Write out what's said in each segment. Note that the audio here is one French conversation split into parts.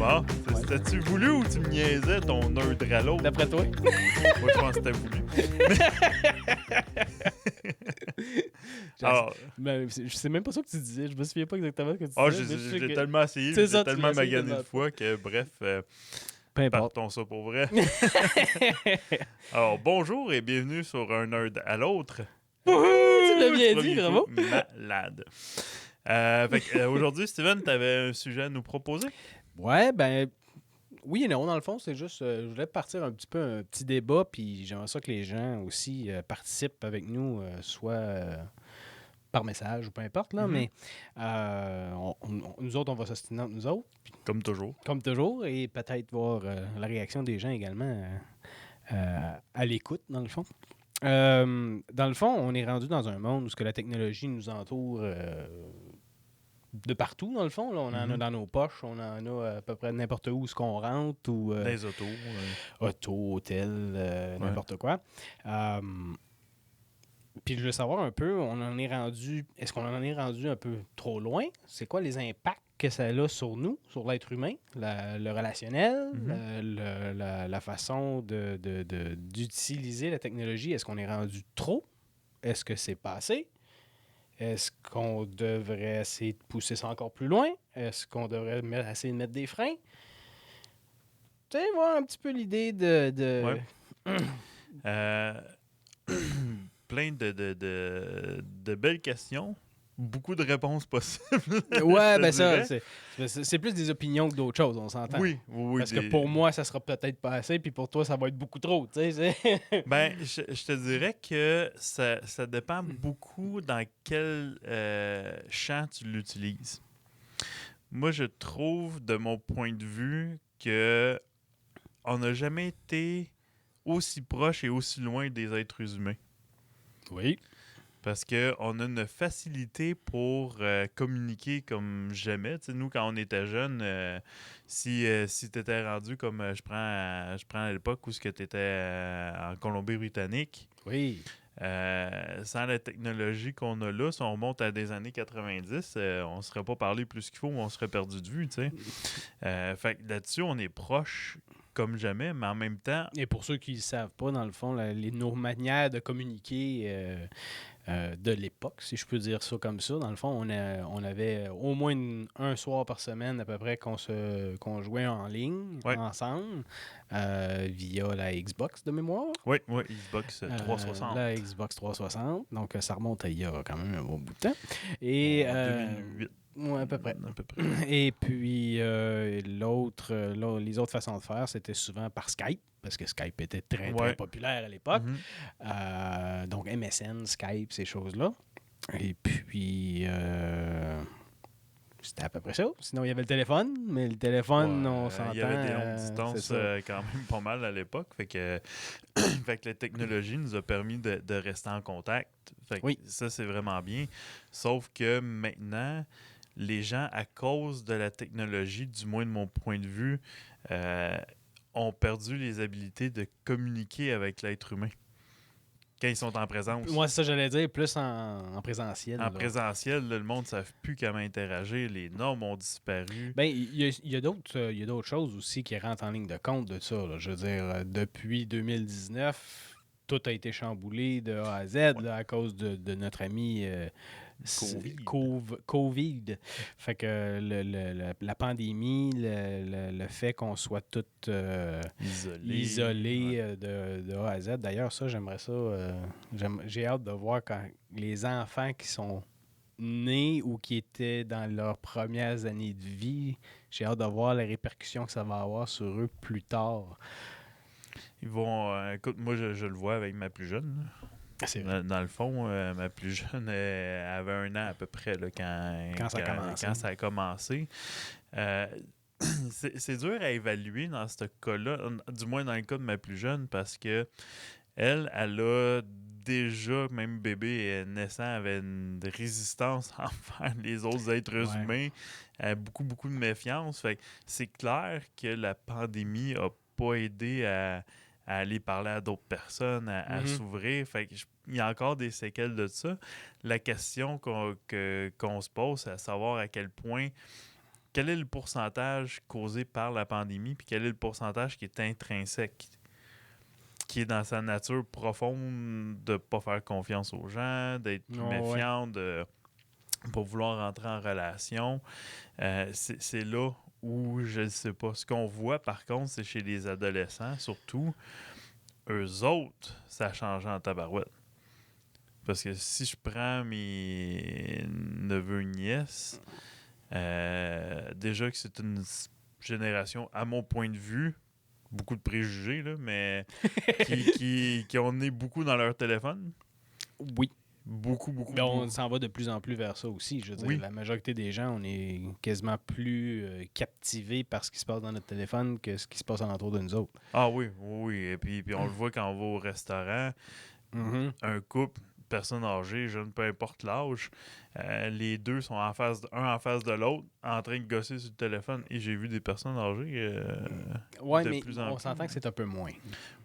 Bon, c'était-tu voulu ou tu me niaisais ton nerd à l'autre? D'après toi? Moi, je pense que c'était voulu. Alors, Je sais même pas ça que tu disais. Je me souviens pas exactement ce que tu disais. mais je sais j'ai que- tellement essayé, C'est j'ai ça, tu tellement l'as essayé magané de tellement fois que, bref, Peu importe. partons ça pour vrai. Alors, bonjour et bienvenue sur un nerd à l'autre. Tu l'as bien Du dit, premier bravo. coup, malade. Aujourd'hui, Steven, t'avais un sujet à nous proposer? Ouais, ben... Oui et non, dans le fond, c'est juste... je voulais partir un petit débat, puis j'aimerais ça que les gens aussi participent avec nous, soit par message ou peu importe, là, mais nous autres, on va s'ostiner entre nous autres, Comme toujours. comme toujours, et peut-être voir la réaction des gens également à l'écoute, dans le fond. Dans le fond, on est rendu dans un monde où ce que la technologie nous entoure de partout, dans le fond. Là, on en a dans nos poches, on en a à peu près n'importe où ce qu'on rentre, ou Dans les autos. auto, hôtel, Ouais. n'importe quoi. Puis je veux savoir un peu, est-ce qu'on en est rendu un peu trop loin? C'est quoi les impacts que ça a sur nous, sur l'être humain, le relationnel, la façon d'utiliser la technologie? Est-ce qu'on est rendu trop? Est-ce que c'est pas assez? Est-ce qu'on devrait essayer de pousser ça encore plus loin? Est-ce qu'on devrait essayer de mettre des freins? Tu sais, voir un petit peu l'idée de... Ouais. Plein de belles questions. Beaucoup de réponses possibles. Ouais, je ben te ça, dirais. c'est plus des opinions que d'autres choses, on s'entend. Oui. Parce que pour moi, ça sera peut-être pas assez, puis pour toi, ça va être beaucoup trop, tu sais. Ben, je te dirais que ça dépend beaucoup dans quel champ tu l'utilises. Moi, je trouve, de mon point de vue, que on n'a jamais été aussi proche et aussi loin des êtres humains. Oui. Parce qu'on a une facilité pour communiquer comme jamais. Tu sais, nous, quand on était jeunes, si tu étais rendu comme je prends à l'époque où tu étais en Colombie-Britannique, Oui. sans la technologie qu'on a là, si on remonte à des années 90, on ne serait pas parlé plus qu'il faut ou on serait perdu de vue. Tu sais. Fait que là-dessus, on est proche comme jamais, mais en même temps, Et pour ceux qui ne savent pas, dans le fond, nos manières de communiquer de l'époque, si je peux dire ça comme ça, dans le fond, on avait au moins un soir par semaine à peu près qu'on jouait en ligne ensemble via la Xbox de mémoire. oui, Xbox 360. La Xbox 360. Donc, ça remonte à il y a quand même un bon bout de temps. Et, En 2008. Ouais, à peu près. À peu près. Et puis, les autres façons de faire, c'était souvent par Skype, parce que Skype était très populaire à l'époque. Donc, MSN, Skype, ces choses-là. Et puis, c'était à peu près ça. Sinon, il y avait le téléphone, mais le téléphone, on s'entend... Il y avait des longues distances quand même pas mal à l'époque. Fait que la technologie nous a permis de rester en contact. Fait que ça, c'est vraiment bien. Sauf que maintenant, les gens, à cause de la technologie, du moins de mon point de vue, ont perdu les habiletés de communiquer avec l'être humain. Quand ils sont en présence. Moi, c'est ça que j'allais dire, plus en présentiel. En présentiel, là, le monde ne savent plus comment interagir. Les normes ont disparu. Ben, il y a d'autres choses aussi qui rentrent en ligne de compte de ça. Là. Je veux dire, depuis 2019, tout a été chamboulé de A à Z là, à cause de notre ami COVID. Fait que la pandémie, le fait qu'on soit tous isolés de A à Z. D'ailleurs, ça, j'aimerais ça. J'ai hâte de voir quand les enfants qui sont nés ou qui étaient dans leurs premières années de vie, j'ai hâte de voir les répercussions que ça va avoir sur eux plus tard. Ils vont... écoute, moi, je le vois avec ma plus jeune. C'est vrai. Dans le fond, ma plus jeune avait 1 an à peu près là, quand ça a commencé. C'est dur à évaluer dans ce cas-là, du moins dans le cas de ma plus jeune, parce que elle a déjà, même bébé naissant, avait une résistance envers les autres êtres humains, beaucoup de méfiance. Fait que c'est clair que la pandémie a pas aidé à aller parler à d'autres personnes, à s'ouvrir. Fait que il y a encore des séquelles de ça. La question qu'on se pose, c'est à savoir à quel point quel est le pourcentage causé par la pandémie, puis quel est le pourcentage qui est intrinsèque, qui est dans sa nature profonde de ne pas faire confiance aux gens, d'être plus méfiant, de pas vouloir rentrer en relation. C'est là où je ne sais pas. Ce qu'on voit, par contre, c'est chez les adolescents, surtout, eux autres, ça a changé en tabarouette. Parce que si je prends mes neveux nièces, déjà que c'est une génération, à mon point de vue, beaucoup de préjugés, là, mais qui ont né beaucoup dans leur téléphone. Oui. Beaucoup. On s'en va de plus en plus vers ça aussi. Je veux dire, la majorité des gens, on est quasiment plus captivés par ce qui se passe dans notre téléphone que ce qui se passe alentour de nous autres. Ah oui. Et puis on le voit quand on va au restaurant. Un couple, personne âgée, jeune, peu importe l'âge, les deux sont un en face de l'autre, en train de gosser sur le téléphone. Et j'ai vu des personnes âgées mais plus en on plus. s'entend que c'est un peu moins.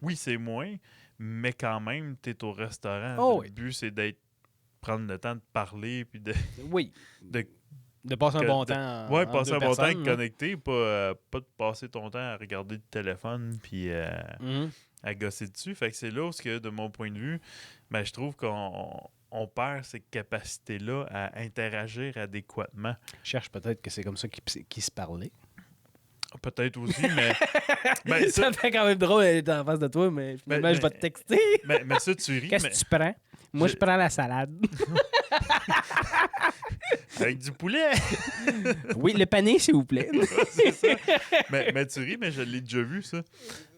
Oui, c'est moins, mais quand même, tu es au restaurant. Le but, c'est prendre le temps de parler puis de passer un bon temps. Oui, passer un bon temps connecté, pas de passer ton temps à regarder le téléphone puis à gosser dessus. Fait que c'est là où, de mon point de vue, je trouve qu'on perd ces capacités-là à interagir adéquatement. Je cherche peut-être que c'est comme ça qu'ils se parlaient. Peut-être aussi, mais... ça fait quand même drôle d'être en face de toi, mais finalement, je vais te texter. mais ça, tu ris. Qu'est-ce que tu prends? Moi, je prends la salade. Avec du poulet. Oui, le pané, s'il vous plaît. C'est ça. Mais tu ris, mais je l'ai déjà vu, ça.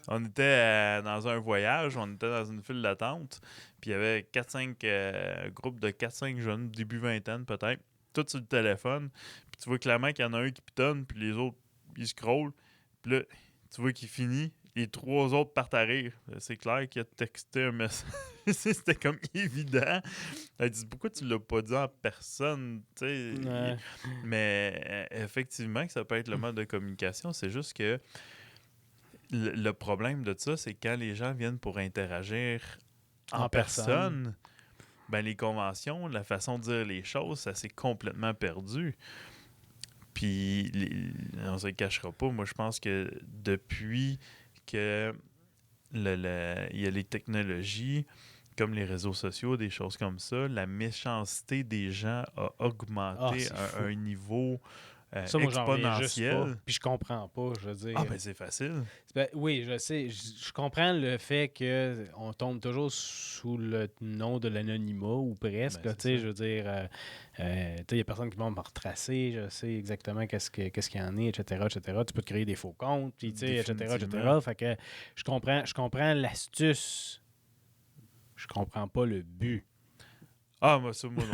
On était dans un voyage, on était dans une file d'attente, puis il y avait 4-5 groupes de 4-5 jeunes, début vingtaine peut-être, tous sur le téléphone. Puis tu vois clairement qu'il y en a un qui pitonne, puis les autres, ils scrollent. Puis là, tu vois qu'il finit. Les 3 autres partent à rire. C'est clair qu'il a texté un message. C'était comme évident. Elle dit, pourquoi tu l'as pas dit en personne? Ouais. Mais effectivement, que ça peut être le mode de communication. C'est juste que le problème de ça, c'est quand les gens viennent pour interagir en personne, les conventions, la façon de dire les choses, ça s'est complètement perdu. Puis, on ne se cachera pas. Moi, je pense que depuis que il y a les technologies comme les réseaux sociaux, des choses comme ça, la méchanceté des gens a augmenté à un niveau ça, moi, exponentiel. Pas, puis je comprends pas, je veux dire. Ah, c'est facile. Oui, je sais. Je comprends le fait qu'on tombe toujours sous le nom de l'anonymat, ou presque. Je veux dire, il y a personne qui va me retracer, je sais exactement qu'est-ce qu'il y en est, etc. Tu peux te créer des faux comptes, puis, etc. Fait que je comprends l'astuce. Je comprends pas le but. Ah, moi non plus.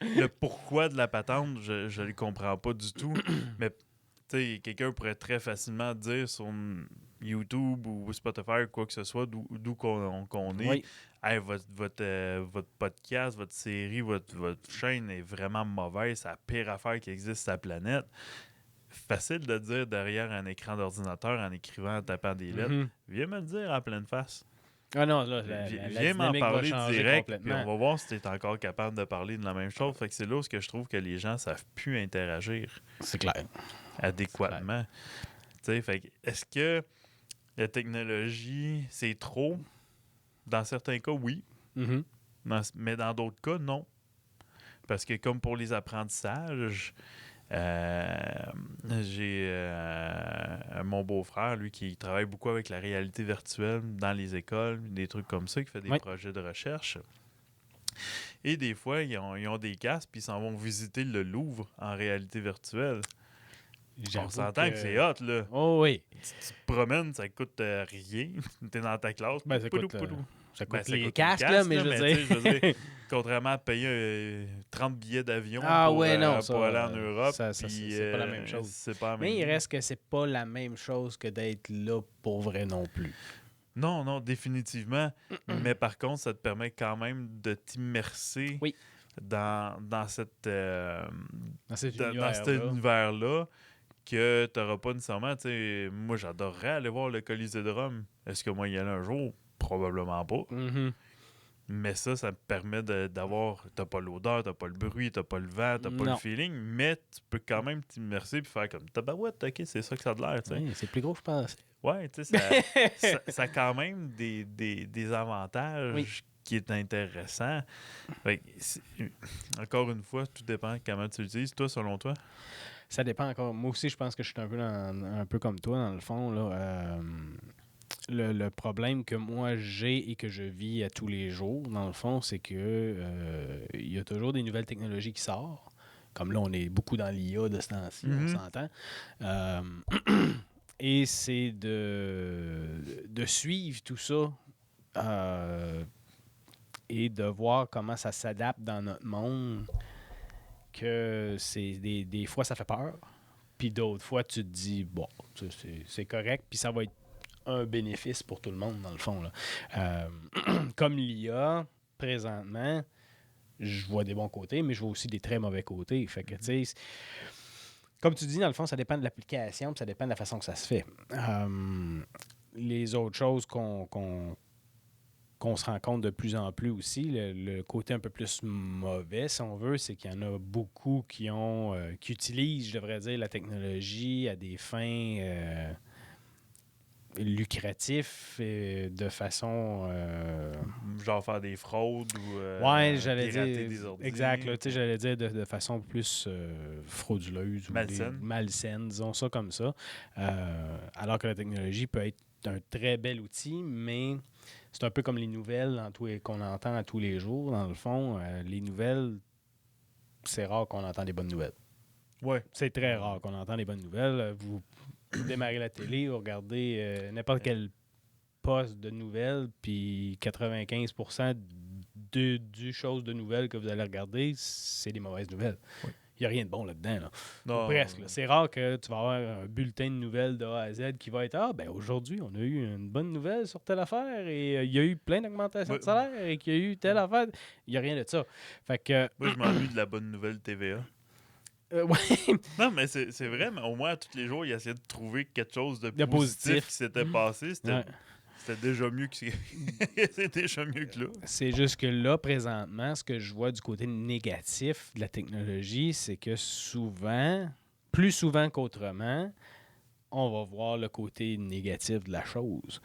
Le pourquoi de la patente, je le comprends pas du tout. Mais, tu sais, quelqu'un pourrait très facilement dire sur YouTube ou Spotify ou quoi que ce soit, d'où qu'on est. Oui. Hey, votre podcast, votre série, votre chaîne est vraiment mauvaise. C'est la pire affaire qui existe sur la planète. Facile de dire derrière un écran d'ordinateur en écrivant, en tapant des lettres. Viens me le dire en pleine face. Ah non, là, viens m'en parler direct, puis on complètement. va voir si tu es encore capable de parler de la même chose. Fait que c'est là où je trouve que les gens ne savent plus interagir. C'est clair. Adéquatement. Fait que est-ce que la technologie, c'est trop? Dans certains cas, oui. Mais dans d'autres cas, non. Parce que comme pour les apprentissages, j'ai mon beau-frère, lui, qui travaille beaucoup avec la réalité virtuelle dans les écoles, des trucs comme ça, qui fait des projets de recherche. Et des fois, ils ont des casques, puis ils s'en vont visiter le Louvre en réalité virtuelle. On s'entend que c'est hot, là. Oh oui. Tu te promènes, ça coûte rien. T'es dans ta classe. Ça coûte les casques, là, mais je veux dire, contrairement à payer 30 billets d'avion pour aller en Europe, c'est pas la même chose. Mais il reste que c'est pas la même chose que d'être là pour vrai non plus. Non, définitivement. Mais par contre, ça te permet quand même de t'immerser dans cet univers-là que tu n'auras pas nécessairement. Moi, j'adorerais aller voir le Colisée de Rome. Est-ce que moi, y aller un jour? Probablement pas. Mais ça me permet d'avoir... T'as pas l'odeur, t'as pas le bruit, t'as pas le vent, t'as pas le Non. feeling, mais tu peux quand même t'immerser puis faire comme tabarouette, ok, c'est ça que ça a de l'air, tu sais. Oui, c'est plus gros que je pensais. Ouais, tu sais, ça a quand même des avantages Oui. qui est intéressant. Fait que encore une fois, tout dépend comment tu l'utilises. Toi, selon toi? Ça dépend encore. Moi aussi, je pense que je suis un peu comme toi, dans le fond. Là. Le problème que moi j'ai et que je vis à tous les jours, dans le fond, c'est que il y a toujours des nouvelles technologies qui sortent. Comme là, on est beaucoup dans l'IA de ce temps-ci, on s'entend. Euh, et c'est de suivre tout ça et de voir comment ça s'adapte dans notre monde, que c'est des fois, ça fait peur. Puis d'autres fois, tu te dis, bon, c'est correct, puis ça va être un bénéfice pour tout le monde, dans le fond. Là. Comme l'IA, présentement, je vois des bons côtés, mais je vois aussi des très mauvais côtés. Fait que, tu sais, comme tu dis, dans le fond, ça dépend de l'application, puis ça dépend de la façon que ça se fait. Les autres choses qu'on se rend compte de plus en plus aussi, le côté un peu plus mauvais, si on veut, c'est qu'il y en a beaucoup qui utilisent, je devrais dire, la technologie à des fins lucratives de façon... Genre faire des fraudes ou ouais, j'allais pirater dire... des ordi. Exact, là, j'allais dire de façon plus frauduleuse ou malsaine, disons ça comme ça. Alors que la technologie peut être un très bel outil, mais c'est un peu comme les nouvelles qu'on entend à tous les jours. Dans le fond, les nouvelles, c'est rare qu'on entend des bonnes nouvelles. Ouais. C'est très rare qu'on entend des bonnes nouvelles. Vous démarrez la télé, vous regardez n'importe quel poste de nouvelles, puis 95% du chose de nouvelles que vous allez regarder, c'est des mauvaises nouvelles. Oui. Il n'y a rien de bon là-dedans. Là. Non, presque. Là. C'est rare que tu vas avoir un bulletin de nouvelles de A à Z qui va être « Ah, ben aujourd'hui, on a eu une bonne nouvelle sur telle affaire et il y a eu plein d'augmentations de salaire et qu'il y a eu telle affaire. » Il n'y a rien de ça. Fait que... Moi, je m'ennuie de la bonne nouvelle TVA. Ouais. Non, mais c'est vrai, mais au moins, tous les jours, il essayait de trouver quelque chose de De positif qui s'était passé. Ouais. C'était déjà mieux que c'est déjà mieux que là. C'est juste que là, présentement, ce que je vois du côté négatif de la technologie, c'est que souvent, plus souvent qu'autrement, on va voir le côté négatif de la chose.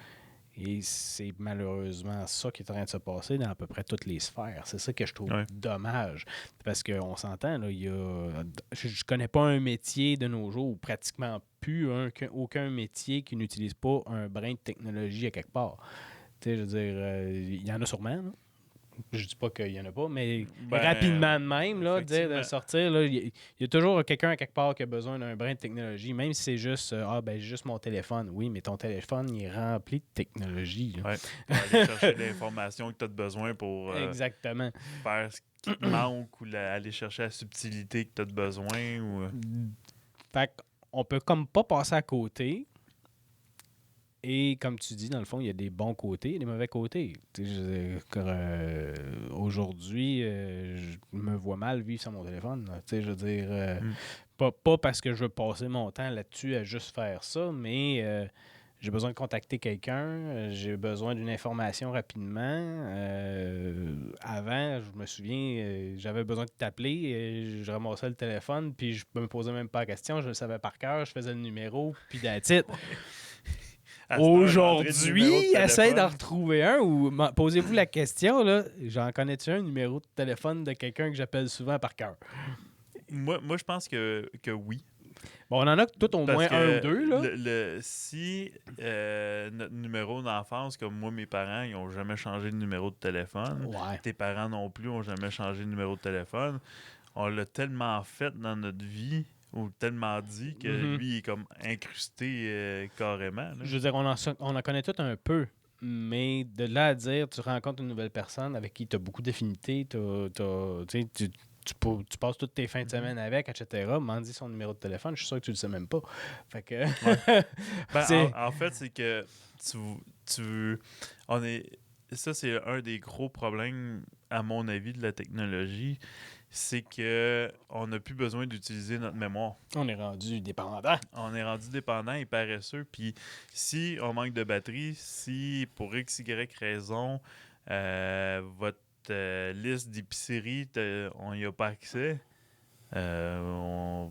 Et c'est malheureusement ça qui est en train de se passer dans à peu près toutes les sphères. C'est ça que je trouve dommage. Parce qu'on s'entend, là, je connais pas un métier de nos jours, ou pratiquement plus aucun métier qui n'utilise pas un brin de technologie à quelque part. Tu sais, je veux dire, il y en a sûrement, là. Je dis pas qu'il y en a pas, mais rapidement de même, là, de sortir, il y a toujours quelqu'un à quelque part qui a besoin d'un brin de technologie, même si c'est juste juste mon téléphone. Oui, mais ton téléphone, il est rempli de technologie. Oui, pour aller chercher l'information que tu as besoin pour exactement. Faire ce qui te manque ou aller chercher la subtilité que tu as besoin. Ou... Fait qu'on peut comme pas passer à côté. Et comme tu dis, dans le fond, il y a des bons côtés et des mauvais côtés. Aujourd'hui, je me vois mal vivre sur mon téléphone. Je veux dire, pas parce que je veux passer mon temps là-dessus à juste faire ça, mais j'ai besoin de contacter quelqu'un, j'ai besoin d'une information rapidement. Avant, je me souviens, j'avais besoin de t'appeler, je ramassais le téléphone, puis je me posais même pas la question, je le savais par cœur, je faisais le numéro, puis that's it. Aujourd'hui, essaye d'en retrouver un ou posez-vous la question, là, j'en connais-tu un numéro de téléphone de quelqu'un que j'appelle souvent par cœur? Moi, je pense que oui. Bon, on en a tout au moins un ou deux, là. Si notre numéro d'enfance, comme moi, mes parents, ils n'ont jamais changé de numéro de téléphone. Tes parents non plus n'ont jamais changé de numéro de téléphone. On l'a tellement fait dans notre vie ou tellement dit que lui, il est comme incrusté carrément. Là. Je veux dire, on en connaît tout un peu. Mais de là à dire, tu rencontres une nouvelle personne avec qui tu as beaucoup d'affinités, tu passes toutes tes fins de semaine avec, etc. M'en dis son numéro de téléphone, je suis sûr que tu le sais même pas. Fait que... en fait, c'est que ça, c'est un des gros problèmes, à mon avis, de la technologie. C'est que on n'a plus besoin d'utiliser notre mémoire. On est rendu dépendant. On est rendu dépendant et paresseux. Puis si on manque de batterie, si pour X, Y raison, Votre liste d'épicerie, on n'y a pas accès. On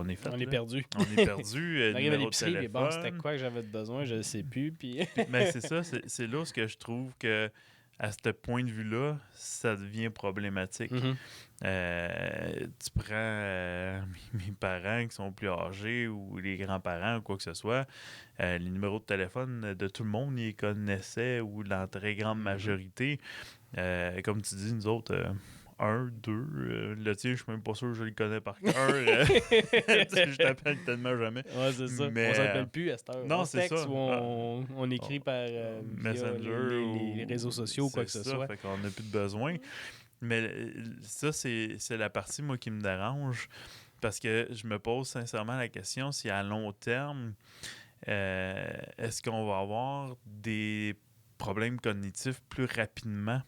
est fait, On est là. perdu. On est perdu. On arrive à Numéro de l'épicerie, mais bon, c'était téléphone. quoi que j'avais besoin, je ne sais plus. Puis... Mais c'est ça, c'est là ce que je trouve que à ce point de vue-là, ça devient problématique. Mhm. Tu prends mes parents qui sont plus âgés ou les grands-parents ou quoi que ce soit, les numéros de téléphone de tout le monde, ils connaissaient ou la très grande majorité. Comme tu dis, nous autres, un, deux, le tien, je suis même pas sûr que je le connais par cœur. Je t'appelle tellement jamais. Ouais, c'est ça. Mais, On s'appelle plus à cette heure. non, On c'est texte ça. ou on écrit par via Messenger les réseaux sociaux ou quoi que ce ça, soit. fait qu'on n'a plus de besoin. Mais ça, c'est la partie, moi, qui me dérange. Parce que je me pose sincèrement la question si à long terme, est-ce qu'on va avoir des problèmes cognitifs plus rapidement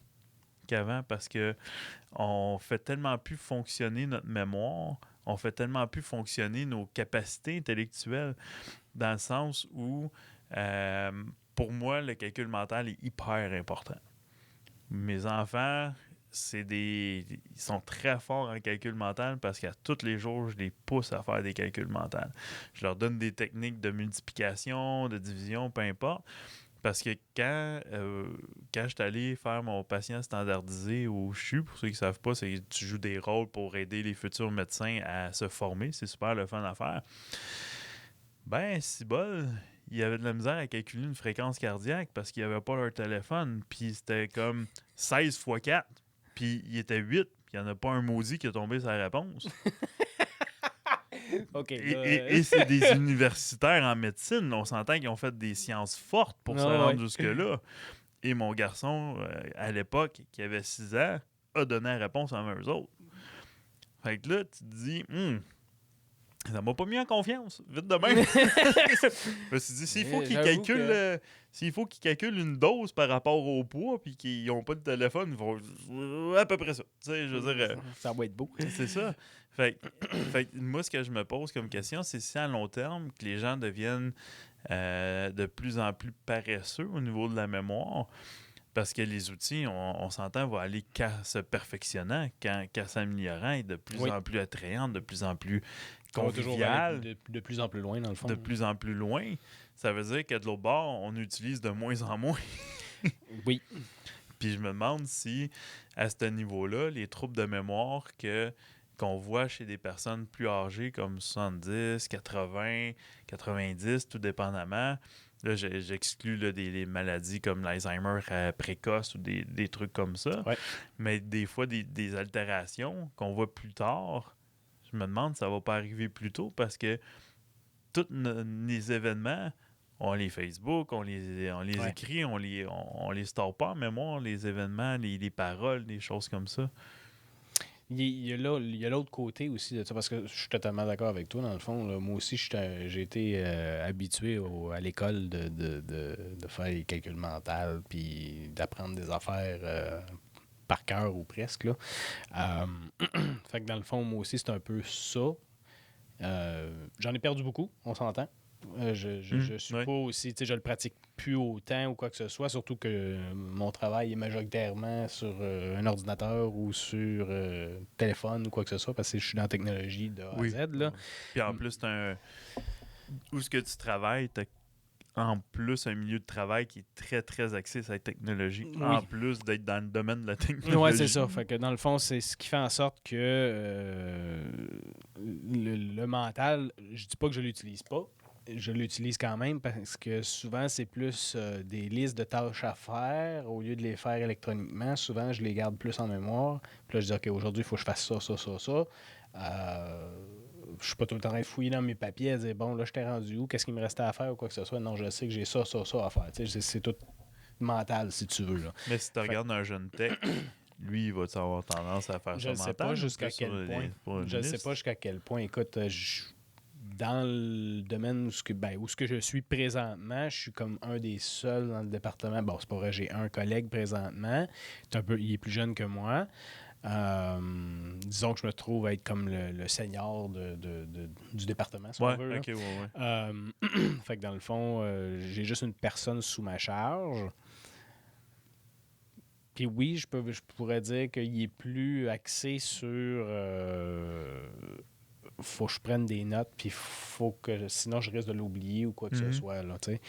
qu'avant? Parce que on fait tellement plus fonctionner notre mémoire, on fait tellement plus fonctionner nos capacités intellectuelles, dans le sens où, pour moi, le calcul mental est hyper important. Mes enfants, ils sont très forts en calcul mental parce qu'à tous les jours, je les pousse à faire des calculs mentaux. Je leur donne des techniques de multiplication, de division, peu importe. Parce que quand je suis allé faire mon patient standardisé au CHU, pour ceux qui ne savent pas, c'est que tu joues des rôles pour aider les futurs médecins à se former. C'est super le fun à faire. Ben, si bol, il y avait de la misère à calculer une fréquence cardiaque parce qu'il n'y avait pas leur téléphone. Puis c'était comme 16 fois 4. Puis il était 8. Puis il n'y en a pas un maudit qui a tombé sa réponse. OK. Et c'est des universitaires en médecine. On s'entend qu'ils ont fait des sciences fortes pour se rendre jusque-là. Et mon garçon, à l'époque, qui avait 6 ans, a donné la réponse à eux autres. Fait que là, tu te dis, ça m'a pas mis en confiance. Vite de même. Je me suis dit, s'il faut qu'ils calculent une dose par rapport au poids puis qu'ils n'ont pas de téléphone, ils vont à peu près ça. Tu sais, je veux dire, ça va être beau. c'est ça. Fait que moi, ce que je me pose comme question, c'est si à long terme, que les gens deviennent de plus en plus paresseux au niveau de la mémoire, parce que les outils, on s'entend, vont aller qu'à se perfectionnant, qu'à s'améliorant et de plus en plus attrayant, de plus en plus convivial. De plus en plus loin, dans le fond. De plus en plus loin. Ça veut dire que de l'autre bord, on utilise de moins en moins. Oui. Puis je me demande si, à ce niveau-là, les troubles de mémoire qu'on voit chez des personnes plus âgées comme 70, 80, 90, tout dépendamment. Là, j'exclus là, des maladies comme l'Alzheimer précoce ou des trucs comme ça. Ouais. Mais des fois, des altérations qu'on voit plus tard, je me demande si ça va pas arriver plus tôt parce que tous les événements, on les Facebook, on les écrit, on les store pas en mémoire, les événements, les paroles, des choses comme ça. Il y a l'autre côté aussi de ça, parce que je suis totalement d'accord avec toi, dans le fond. Là, moi aussi, j'ai été habitué à l'école de faire les calculs mentaux puis d'apprendre des affaires par cœur ou presque. Là. Fait que dans le fond, moi aussi, c'est un peu ça. J'en ai perdu beaucoup, on s'entend. Je suis pas aussi, tu sais, je le pratique plus autant ou quoi que ce soit, surtout que mon travail est majoritairement sur un ordinateur ou sur téléphone ou quoi que ce soit, parce que je suis dans la technologie de A à Z. Là. Puis en plus, où est-ce que tu travailles, t'as en plus un milieu de travail qui est très, très axé sur la technologie, en plus d'être dans le domaine de la technologie. Oui, c'est ça. Fait que dans le fond, c'est ce qui fait en sorte que le mental, je dis pas que je l'utilise pas, je l'utilise quand même parce que souvent, c'est plus des listes de tâches à faire. Au lieu de les faire électroniquement, souvent, je les garde plus en mémoire. Puis là, je dis, OK, aujourd'hui, il faut que je fasse ça, ça, ça, ça. Je suis pas tout le temps en train de fouiller dans mes papiers à dire, bon, là, je t'ai rendu où? Qu'est-ce qu'il me restait à faire ou quoi que ce soit? Non, je sais que j'ai ça, ça, ça à faire. Tu sais, c'est tout mental, si tu veux. Là. Mais si tu regardes un jeune tech, lui, il va avoir tendance à faire ça mental? Je ne sais pas jusqu'à quel point. Je ne sais pas jusqu'à quel point. Écoute, dans le domaine où je suis présentement, je suis comme un des seuls dans le département. Bon, c'est pas vrai, j'ai un collègue présentement. Il est plus jeune que moi. Disons que je me trouve à être comme le senior du département, si on veut. OK, Fait que dans le fond, j'ai juste une personne sous ma charge. Puis oui, je pourrais dire qu'il est plus axé sur faut que je prenne des notes, puis faut que sinon je risque de l'oublier ou quoi que ce soit. Là, tu sais.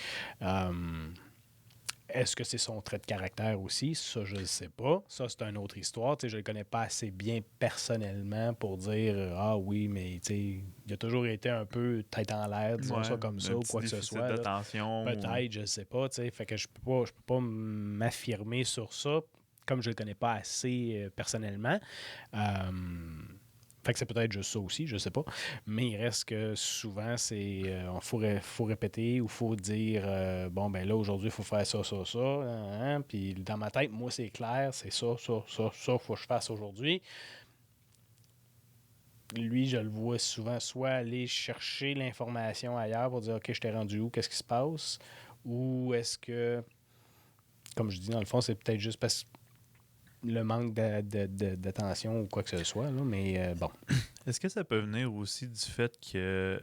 Est-ce que c'est son trait de caractère aussi? Ça, je ne sais pas. Ça, c'est une autre histoire. Tu sais, je ne le connais pas assez bien personnellement pour dire ah oui, mais tu sais, il a toujours été un peu tête en l'air, disons ça comme ça, un ou petit quoi que ce déficit soit. Là. d'attention. Peut-être, je ne sais pas. Tu sais, fait que je peux pas m'affirmer sur ça, comme je ne le connais pas assez personnellement. Fait que c'est peut-être juste ça aussi, je sais pas. Mais il reste que souvent, c'est faut répéter ou faut dire bon, ben là, aujourd'hui, il faut faire ça, ça, ça. Hein. Puis dans ma tête, moi, c'est clair, c'est ça, ça, ça, ça, faut que je fasse aujourd'hui. Lui, je le vois souvent soit aller chercher l'information ailleurs pour dire OK, je t'ai rendu où, qu'est-ce qui se passe? Ou est-ce que, comme je dis, dans le fond, c'est peut-être juste parce que le manque d'attention ou quoi que ce soit, là, mais bon. Est-ce que ça peut venir aussi du fait que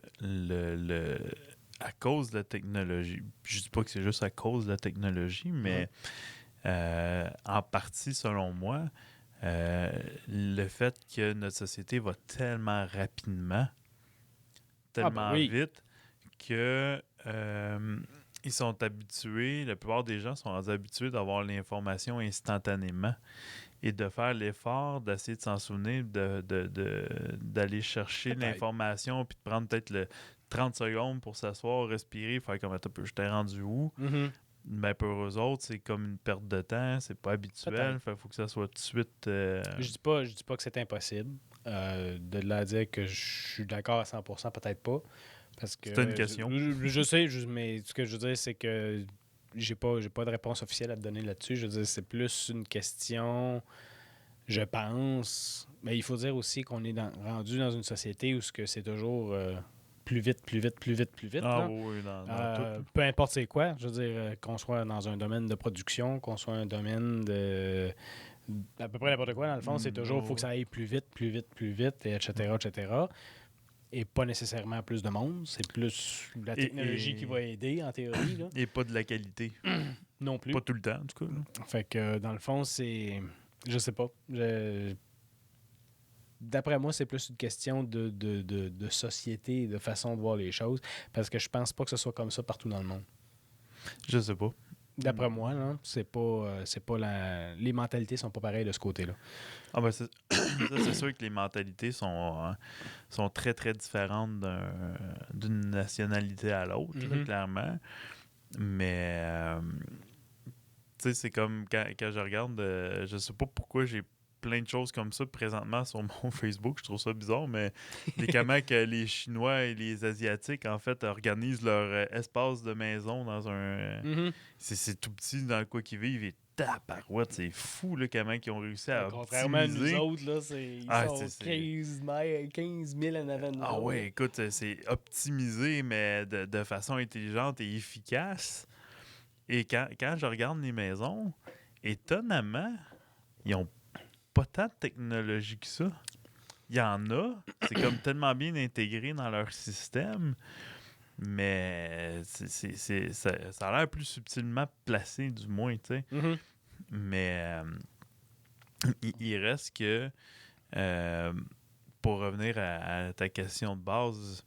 à cause de la technologie, je dis pas que c'est juste à cause de la technologie, mais en partie, selon moi, le fait que notre société va tellement rapidement, tellement Oui. vite, que ils sont habitués, la plupart des gens sont habitués d'avoir l'information instantanément et de faire l'effort d'essayer de s'en souvenir, d'aller chercher Peut-être. l'information puis de prendre peut-être le 30 secondes pour s'asseoir, respirer, faire comme attends, je t'ai rendu où? Mm-hmm. Mais pour eux autres, c'est comme une perte de temps, c'est pas habituel, il faut que ça soit tout de suite. Je dis pas que c'est impossible. De là à dire que je suis d'accord à 100%, peut-être pas. Parce que C'est une question. je sais, mais ce que je veux dire, c'est que j'ai pas de réponse officielle à te donner là-dessus. Je veux dire, c'est plus une question, je pense. Mais il faut dire aussi qu'on est rendu dans une société où c'est toujours plus vite, plus vite, plus vite, plus vite. Ah Là. oui, dans tout. Peu importe c'est quoi. Je veux dire, qu'on soit dans un domaine de production, qu'on soit un domaine de à peu près n'importe quoi, dans le fond, c'est toujours il faut que ça aille plus vite, plus vite, plus vite, et etc., etc. Et pas nécessairement plus de monde. C'est plus la technologie qui va aider, en théorie. Là. Et pas de la qualité. Non plus. Pas tout le temps, en tout cas. Là. Fait que, dans le fond, c'est... Je sais pas. D'après moi, c'est plus une question de société, de façon de voir les choses, parce que je pense pas que ce soit comme ça partout dans le monde. Je sais pas. D'après moi, là, c'est pas les mentalités sont pas pareilles de ce côté-là. Ah ben c'est sûr que les mentalités sont très, très différentes d'une nationalité à l'autre, là, clairement. Mais, tu sais, c'est comme quand je regarde, je sais pas pourquoi j'ai plein de choses comme ça présentement sur mon Facebook, je trouve ça bizarre, mais comment que les Chinois et les Asiatiques, en fait, organisent leur espace de maison dans un... C'est tout petit dans quoi qu'ils vivent et tabarouette, c'est fou, là, comment ils ont réussi à contrairement à nous optimiser. autres, là, ils sont 15 000 en avant de nous. Ah autres, ouais, là. écoute, c'est optimisé, mais de façon intelligente et efficace. Et quand je regarde les maisons, étonnamment, ils ont pas tant de technologie que ça. Il y en a, c'est comme tellement bien intégré dans leur système, mais ça a l'air plus subtilement placé, du moins, tu sais. Mais il reste que, pour revenir à ta question de base,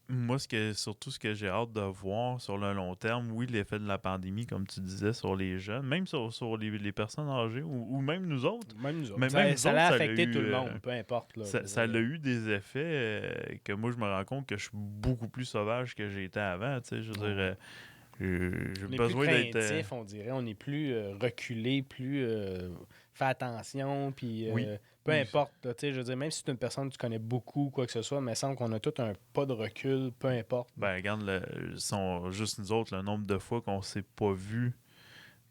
moi, surtout ce que j'ai hâte de voir sur le long terme, oui, l'effet de la pandémie, comme tu disais, sur les jeunes, même sur les personnes âgées ou même nous autres. Même nous autres. Mais Ça, même ça nous a autres, affecté tout le monde, peu importe. Là, ça a eu des effets que moi, je me rends compte que je suis beaucoup plus sauvage que j'étais avant. Tu sais, je veux dire, j'ai on est besoin plus d'être. craintif, on dirait. On est plus reculé, plus fait attention, puis Oui. peu importe. Là, tu sais, je veux dire, même si c'est une personne que tu connais beaucoup, quoi que ce soit, mais il semble qu'on a tout un pas de recul, peu importe. Ben, regarde, sont juste nous autres, le nombre de fois qu'on s'est pas vus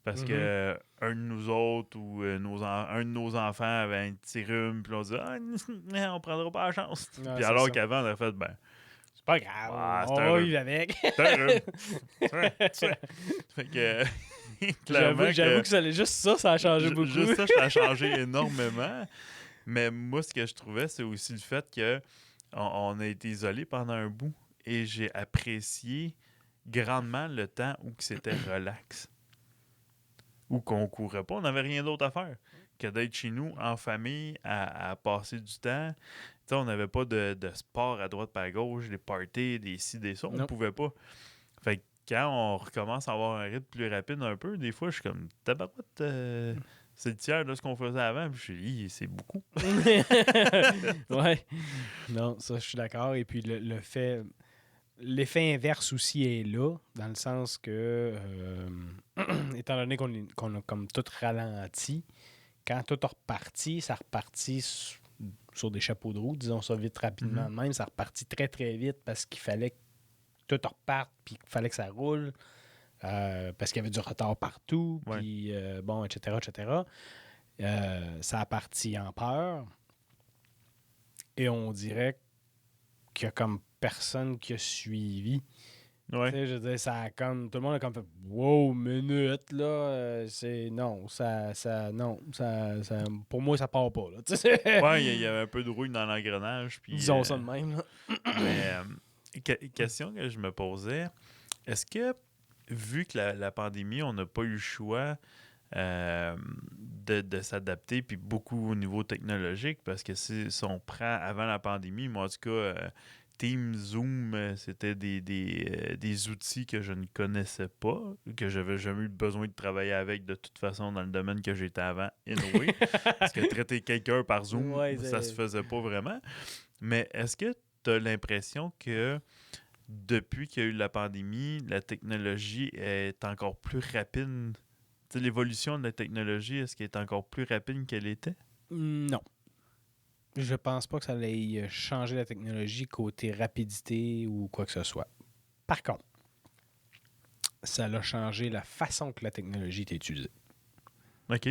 parce que un de nous autres ou un de nos enfants avait un petit rhume, puis on dit on prendra pas la chance. Ah, Puis c'est alors ça. qu'avant, on a fait C'est pas grave, c'est on un va rhume. vivre avec. C'est un rhume. Fait que clairement J'avoue que juste ça a changé beaucoup. Juste ça a changé énormément. Mais moi, ce que je trouvais, c'est aussi le fait que on a été isolés pendant un bout et j'ai apprécié grandement le temps où c'était relax. ou qu'on courait pas, on n'avait rien d'autre à faire que d'être chez nous, en famille, à passer du temps. T'sais, on n'avait pas de sport à droite par à gauche, des parties, des ci, des ça, on Non. pouvait pas. Fait que quand on recommence à avoir un rythme plus rapide un peu, des fois, je suis comme, tabarouette, c'est le tiers de ce qu'on faisait avant. Puis je suis dit, c'est beaucoup. Ouais. Non, ça, je suis d'accord. Et puis, l'effet inverse aussi est là, dans le sens que, étant donné qu'on a comme tout ralenti, quand tout a reparti, ça repartit sur des chapeaux de roue, disons ça vite rapidement de même, ça repartit très très vite parce qu'il fallait que tout reparte, puis qu'il fallait que ça roule, parce qu'il y avait du retard partout, Ouais. puis bon, etc., etc. Ça a parti en peur, et on dirait qu'il y a comme personne qui a suivi. Ouais. Tu sais, je veux dire, ça a comme. Tout le monde a comme fait wow, minute, là. C'est. Non, pour moi, ça part pas, là. Tu sais. Ouais, il y avait un peu de rouille dans l'engrenage. Puis, Disons ça de même, là. mais, question que je me posais, est-ce que, vu que la pandémie, on n'a pas eu le choix de s'adapter, puis beaucoup au niveau technologique, parce que si on prend avant la pandémie, moi en tout cas, Teams, Zoom, c'était des outils que je ne connaissais pas, que j'avais jamais eu besoin de travailler avec de toute façon dans le domaine que j'étais avant, anyway. Parce que traiter quelqu'un par Zoom, Ouais, ça se faisait pas vraiment. Mais est-ce que tu as l'impression que depuis qu'il y a eu la pandémie, la technologie est encore plus rapide? T'sais, l'évolution de la technologie, est-ce qu'elle est encore plus rapide qu'elle était? Non. Je pense pas que ça allait changer la technologie côté rapidité ou quoi que ce soit. Par contre, ça a changé la façon que la technologie est utilisée. OK.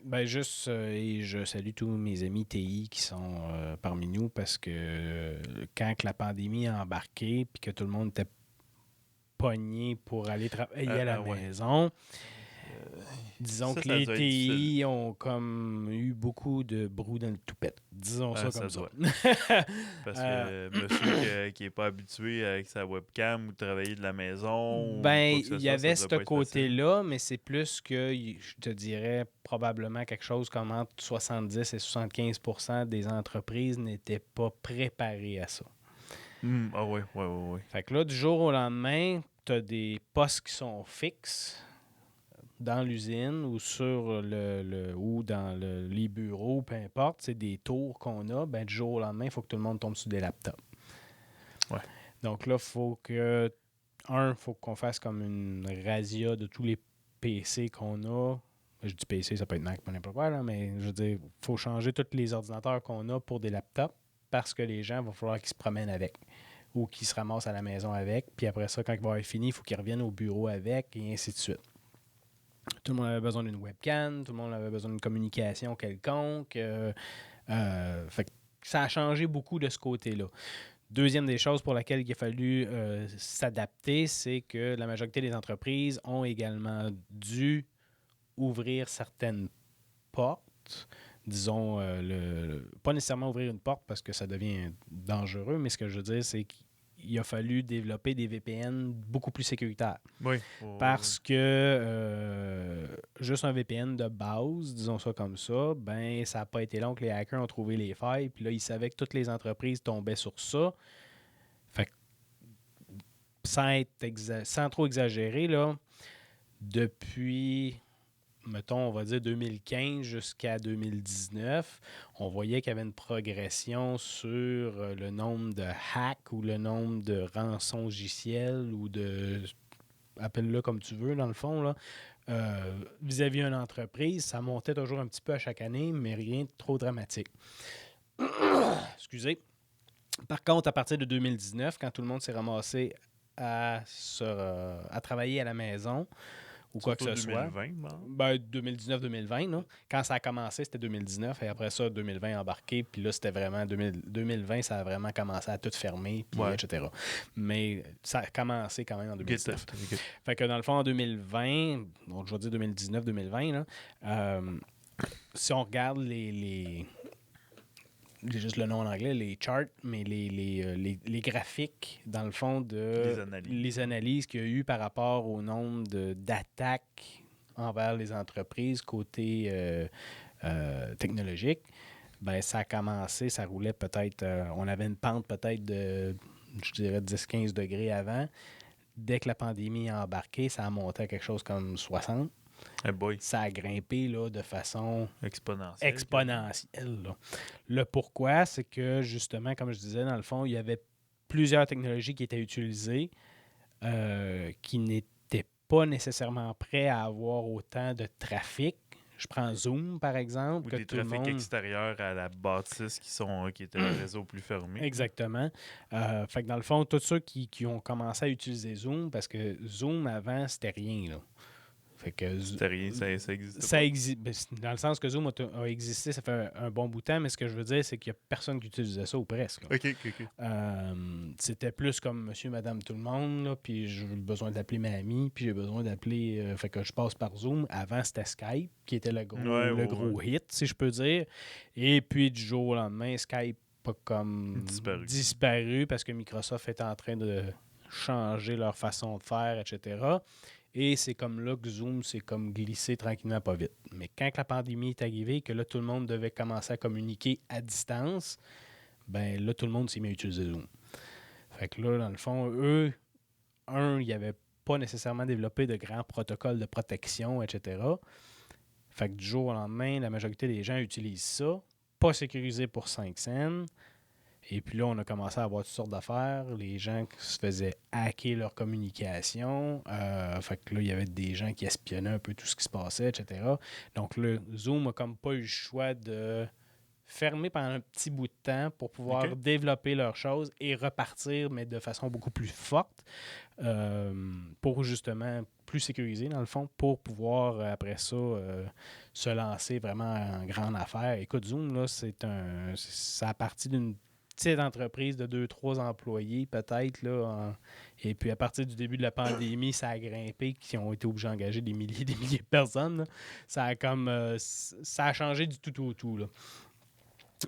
Ben juste, et je salue tous mes amis TI qui sont parmi nous parce que quand que la pandémie a embarqué puis que tout le monde était pogné pour aller travailler à la Ouais. maison, disons Ça que a les dû être difficile. TI ont comme eu beaucoup de brou dans le toupette. Disons ça comme ça. doit. Parce que monsieur qui est pas habitué avec sa webcam ou travailler de la maison ou Ben, quoi que ce il y soit, ça avait doit ce pas être facile. côté-là, mais c'est plus que, je te dirais, probablement quelque chose comme entre 70 et 75% des entreprises n'étaient pas préparées à ça. Ah ouais. Fait que là, du jour au lendemain, tu as des postes qui sont fixes dans l'usine ou sur ou dans les bureaux, peu importe, c'est des tours qu'on a, ben du jour au lendemain, il faut que tout le monde tombe sur des laptops. Ouais. Donc là, il faut qu'on fasse comme une razzia de tous les PC qu'on a. Je dis PC, ça peut être Mac, pas n'importe quoi, là, mais je veux dire, il faut changer tous les ordinateurs qu'on a pour des laptops parce que les gens, il va falloir qu'ils se promènent avec ou qu'ils se ramassent à la maison avec. Puis après ça, quand il va avoir fini, il faut qu'ils reviennent au bureau avec et ainsi de suite. Tout le monde avait besoin d'une webcam, tout le monde avait besoin d'une communication quelconque. Fait que ça a changé beaucoup de ce côté-là. Deuxième des choses pour laquelle il a fallu s'adapter, c'est que la majorité des entreprises ont également dû ouvrir certaines portes. Disons, pas nécessairement ouvrir une porte parce que ça devient dangereux, mais ce que je veux dire, c'est qu'il a fallu développer des VPN beaucoup plus sécuritaires. Oui. Parce que juste un VPN de base, disons ça comme ça, ben ça n'a pas été long que les hackers ont trouvé les failles. Puis là, ils savaient que toutes les entreprises tombaient sur ça. Fait que, sans trop exagérer, là, depuis, mettons, on va dire 2015 jusqu'à 2019, on voyait qu'il y avait une progression sur le nombre de hacks ou le nombre de rançons logiciels ou de... appelle-le comme tu veux, dans le fond, là. Vis-à-vis d'une entreprise, ça montait toujours un petit peu à chaque année, mais rien de trop dramatique. Excusez. Par contre, à partir de 2019, quand tout le monde s'est ramassé à travailler à la maison ou quoi que ce soit. 2020, non? Ben, 2019-2020, non? Quand ça a commencé, c'était 2019. Et après ça, 2020 embarqué. Puis là, c'était vraiment 2020, ça a vraiment commencé à tout fermer, puis etc. Mais ça a commencé quand même en 2019. Fait que dans le fond, en 2020, donc je vais dire 2019-2020, là, si on regarde j'ai juste le nom en anglais, les charts, mais les graphiques, dans le fond, les analyses qu'il y a eu par rapport au nombre d'attaques envers les entreprises côté technologique, ben ça a commencé, ça roulait peut-être, on avait une pente peut-être de, je dirais, 10-15 degrés avant. Dès que la pandémie a embarqué, ça a monté à quelque chose comme 60. Hey boy. Ça a grimpé là, de façon exponentielle. Là. Le pourquoi, c'est que justement, comme je disais, dans le fond, il y avait plusieurs technologies qui étaient utilisées qui n'étaient pas nécessairement prêts à avoir autant de trafic. Je prends Zoom, par exemple. Ou que des tout le trafics monde... extérieurs à la bâtisse qui était le réseau plus fermé. Exactement. Fait que dans le fond, tous ceux qui ont commencé à utiliser Zoom, parce que Zoom, avant, c'était rien, là. Fait que C'était rien, ça existait ça pas. existe dans le sens que Zoom a existé, ça fait un bon bout de temps, mais ce que je veux dire, c'est qu'il n'y a personne qui utilisait ça ou presque. Là. OK. C'était plus comme monsieur, madame, tout le monde, là, puis j'ai besoin d'appeler ma amie, puis j'ai besoin d'appeler... fait que je passe par Zoom. Avant, c'était Skype, qui était le gros hit, si je peux dire. Et puis, du jour au lendemain, Skype a comme disparu parce que Microsoft est en train de changer leur façon de faire, etc., et c'est comme là que Zoom s'est comme glissé tranquillement pas vite. Mais quand la pandémie est arrivée, que là, tout le monde devait commencer à communiquer à distance, ben là, tout le monde s'est mis à utiliser Zoom. Fait que là, dans le fond, eux, ils n'avaient pas nécessairement développé de grands protocoles de protection, etc. Fait que du jour au lendemain, la majorité des gens utilisent ça, pas sécurisé pour 5 cents. Et puis là, on a commencé à avoir toutes sortes d'affaires. Les gens se faisaient hacker leur communication. Fait que là, il y avait des gens qui espionnaient un peu tout ce qui se passait, etc. Donc là, Zoom a comme pas eu le choix de fermer pendant un petit bout de temps pour pouvoir développer leurs choses et repartir, mais de façon beaucoup plus forte, pour justement plus sécuriser, dans le fond, pour pouvoir, après ça, se lancer vraiment en grande affaire. Écoute, Zoom, là, ça a parti d'une petite entreprise de 2-3 employés, peut-être, là. Et puis, à partir du début de la pandémie, ça a grimpé, qui ont été obligés d'engager des milliers de personnes, là. Ça a comme... ça a changé du tout au tout, là.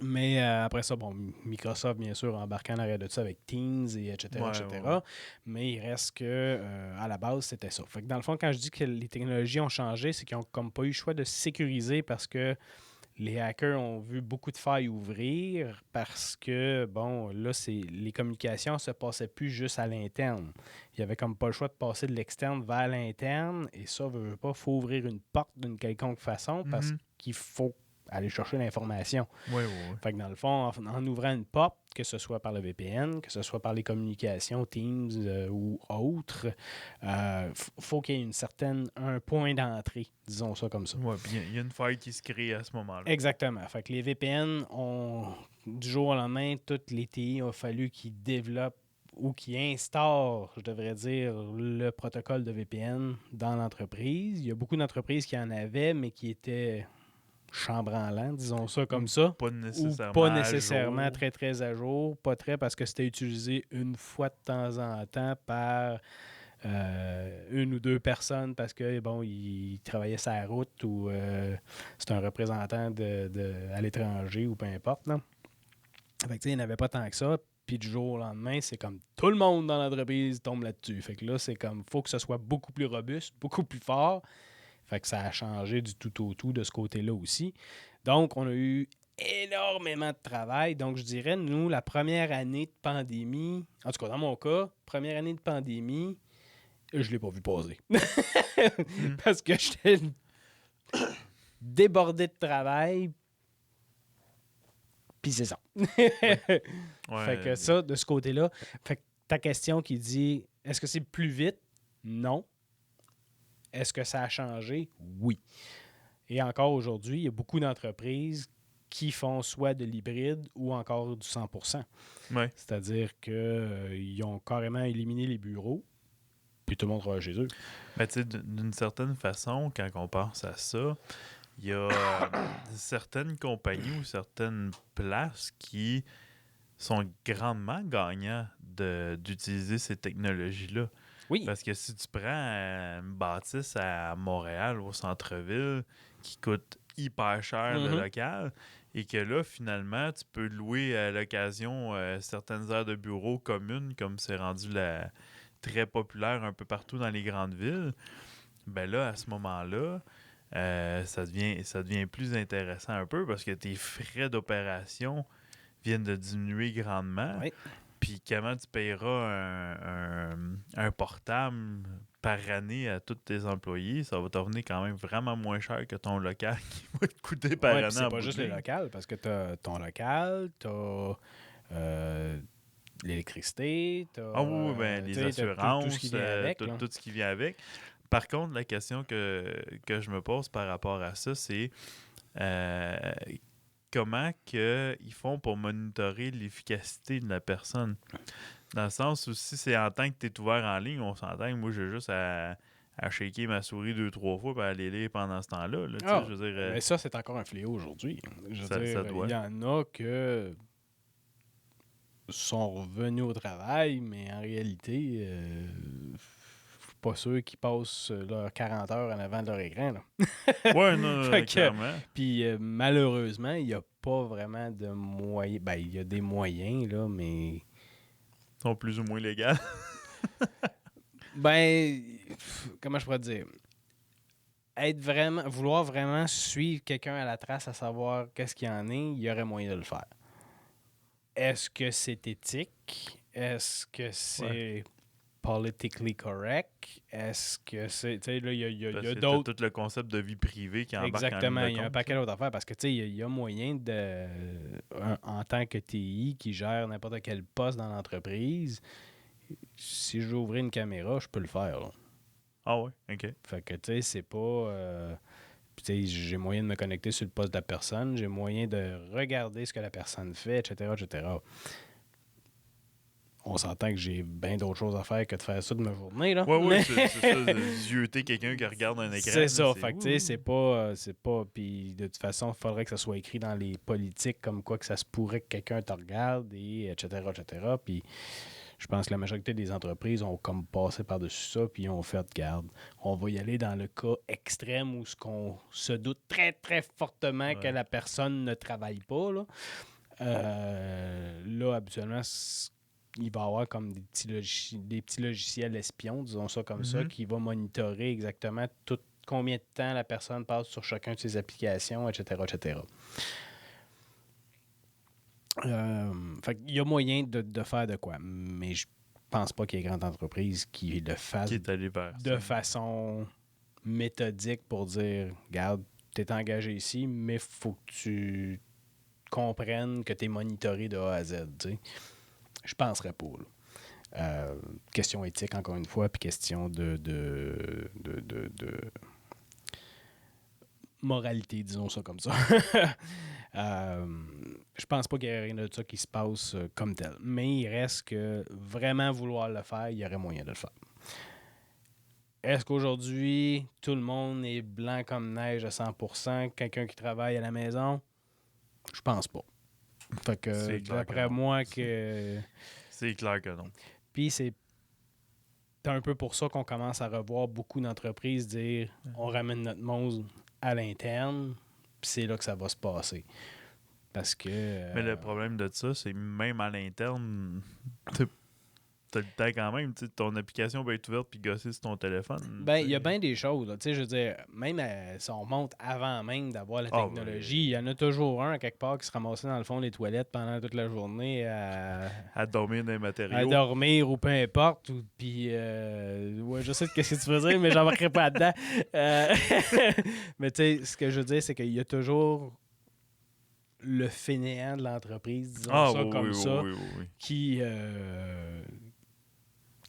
Mais après ça, bon, Microsoft, bien sûr, embarqué en arrière de ça avec Teams, et etc., etc. Ouais. Mais il reste que, à la base, c'était ça. Fait que dans le fond, quand je dis que les technologies ont changé, c'est qu'ils n'ont comme pas eu le choix de sécuriser parce que les hackers ont vu beaucoup de failles ouvrir parce que, bon, là, les communications ne se passaient plus juste à l'interne. Il n'y avait comme pas le choix de passer de l'externe vers l'interne. Et ça, veut pas, il faut ouvrir une porte d'une quelconque façon parce qu'il faut aller chercher l'information. Oui. Fait que dans le fond, en ouvrant une porte, que ce soit par le VPN, que ce soit par les communications, Teams ou autres, faut qu'il y ait un point d'entrée, disons ça comme ça. Oui, puis il y a une faille qui se crée à ce moment-là. Exactement. Fait que les VPN du jour au lendemain, toutes les TI ont fallu qu'ils développent ou qui instaure, je devrais dire, le protocole de VPN dans l'entreprise. Il y a beaucoup d'entreprises qui en avaient, mais qui étaient chambranlant, disons ça comme ça. Pas nécessairement, ou pas nécessairement très, très à jour. Pas très parce que c'était utilisé une fois de temps en temps par une ou deux personnes parce que, bon, ils travaillaient sur la route ou c'est un représentant à l'étranger ou peu importe. Non? Fait que, il n'y en avait pas tant que ça. Puis du jour au lendemain, c'est comme tout le monde dans l'entreprise tombe là-dessus. Fait que là, c'est comme, faut que ce soit beaucoup plus robuste, beaucoup plus fort. Fait que ça a changé du tout au tout de ce côté-là aussi. Donc, on a eu énormément de travail. Donc, je dirais, nous, la première année de pandémie, en tout cas, dans mon cas, première année de pandémie, je ne l'ai pas vu passer. Parce que j'étais débordé de travail. Puis c'est ça. Fait que ça, de ce côté-là. Fait que ta question qui dit, est-ce que c'est plus vite? Non. Est-ce que ça a changé? Oui. Et encore aujourd'hui, il y a beaucoup d'entreprises qui font soit de l'hybride ou encore du 100%. Ouais. C'est-à-dire qu'ils ont carrément éliminé les bureaux, puis tout le monde travaille chez eux. Ben, tu sais, d'une certaine façon, quand on pense à ça, il y a certaines compagnies ou certaines places qui sont grandement gagnants d'utiliser ces technologies-là. Oui. Parce que si tu prends une bâtisse à Montréal, au centre-ville, qui coûte hyper cher le local, Et que là, finalement, tu peux louer à l'occasion certaines aires de bureau communes, comme c'est rendu très populaire un peu partout dans les grandes villes. Ben là, à ce moment-là, ça devient plus intéressant un peu parce que tes frais d'opération viennent de diminuer grandement. Oui. Puis comment tu payeras un portable par année à tous tes employés, ça va te revenir quand même vraiment moins cher que ton local qui va te coûter par année. C'est pas juste le local, parce que t'as ton local, t'as l'électricité, t'as Ah oui, ben, les assurances, tout ce qui vient avec. tout ce qui vient avec. Par contre, la question que je me pose par rapport à ça, c'est comment ils font pour monitorer l'efficacité de la personne. Dans le sens où si c'est en tant que tu es ouvert en ligne, on s'entend que moi, j'ai juste à shaker ma souris 2-3 fois et aller lire pendant ce temps-là. Là, je veux dire, mais ça, c'est encore un fléau aujourd'hui. Ça doit. Il y en a que sont revenus au travail, mais en réalité, je suis pas sûr qu'ils passent leurs 40 heures en avant de leur écran. Là. Ouais, non, clairement. Puis malheureusement, il n'y a pas vraiment de moyens. Ben, il y a des moyens, là, mais. Ils sont plus ou moins légaux. Ben, comment je pourrais te dire? Vouloir vraiment suivre quelqu'un à la trace à savoir qu'est-ce qu'il y en est, il y aurait moyen de le faire. Est-ce que c'est éthique? Est-ce que c'est politically correct? Est-ce que c'est... Tu sais, là, il y a d'autres... tout le concept de vie privée qui embarque en ligne de compte. Exactement, il y a un paquet d'autres affaires parce que, tu sais, il y a moyen de... en tant que TI qui gère n'importe quel poste dans l'entreprise, si je veux ouvrir une caméra, je peux le faire, là. Ah ouais, OK. Fait que, tu sais, c'est pas... tu sais, j'ai moyen de me connecter sur le poste de la personne, j'ai moyen de regarder ce que la personne fait, etc., etc. On s'entend que j'ai bien d'autres choses à faire que de faire ça de ma journée, là. Ouais, c'est ça, de zioter quelqu'un qui regarde un écran. C'est ça, fait que, tu sais, c'est pas... Puis, de toute façon, il faudrait que ça soit écrit dans les politiques comme quoi que ça se pourrait que quelqu'un te regarde, et etc., etc., puis... Je pense que la majorité des entreprises ont comme passé par-dessus ça, puis ont fait garde. On va y aller dans le cas extrême où qu'on se doute très, très fortement que la personne ne travaille pas. Là, habituellement, il va y avoir comme des petits logiciels espions, disons ça comme ça, qui vont monitorer exactement combien de temps la personne passe sur chacune de ses applications, etc., etc. Fait qu'il y a moyen de faire de quoi, mais je pense pas qu'il y ait grande entreprise qui le fasse de façon méthodique pour dire regarde, tu es engagé ici, mais faut que tu comprennes que tu es monitoré de A à Z. T'sais. Je penserais pas. Question éthique, encore une fois, puis question de moralité, disons ça comme ça. Je pense pas qu'il y ait rien de ça qui se passe comme tel. Mais il reste que vraiment vouloir le faire, il y aurait moyen de le faire. Est-ce qu'aujourd'hui, tout le monde est blanc comme neige à 100%? Quelqu'un qui travaille à la maison? Je pense pas. Fait que d'après moi que... C'est clair que non. Puis c'est un peu pour ça qu'on commence à revoir beaucoup d'entreprises dire on ramène notre monde à l'interne, puis c'est là que ça va se passer. Parce que... Mais le problème de ça, c'est même à l'interne, t'as le temps quand même. Ton application va être ouverte puis gosser sur ton téléphone. Ben, il y a bien des choses. Tu sais, je veux dire, même si on monte avant même d'avoir la technologie, il y en a toujours un quelque part qui se ramassait dans le fond des toilettes pendant toute la journée à dormir dans les matériaux. À dormir ou peu importe. Puis, ouais, je sais ce que tu veux dire, mais j'embarquerai pas là-dedans. Mais tu sais, ce que je veux dire, c'est qu'il y a toujours le fainéant de l'entreprise, disons ça comme ça, qui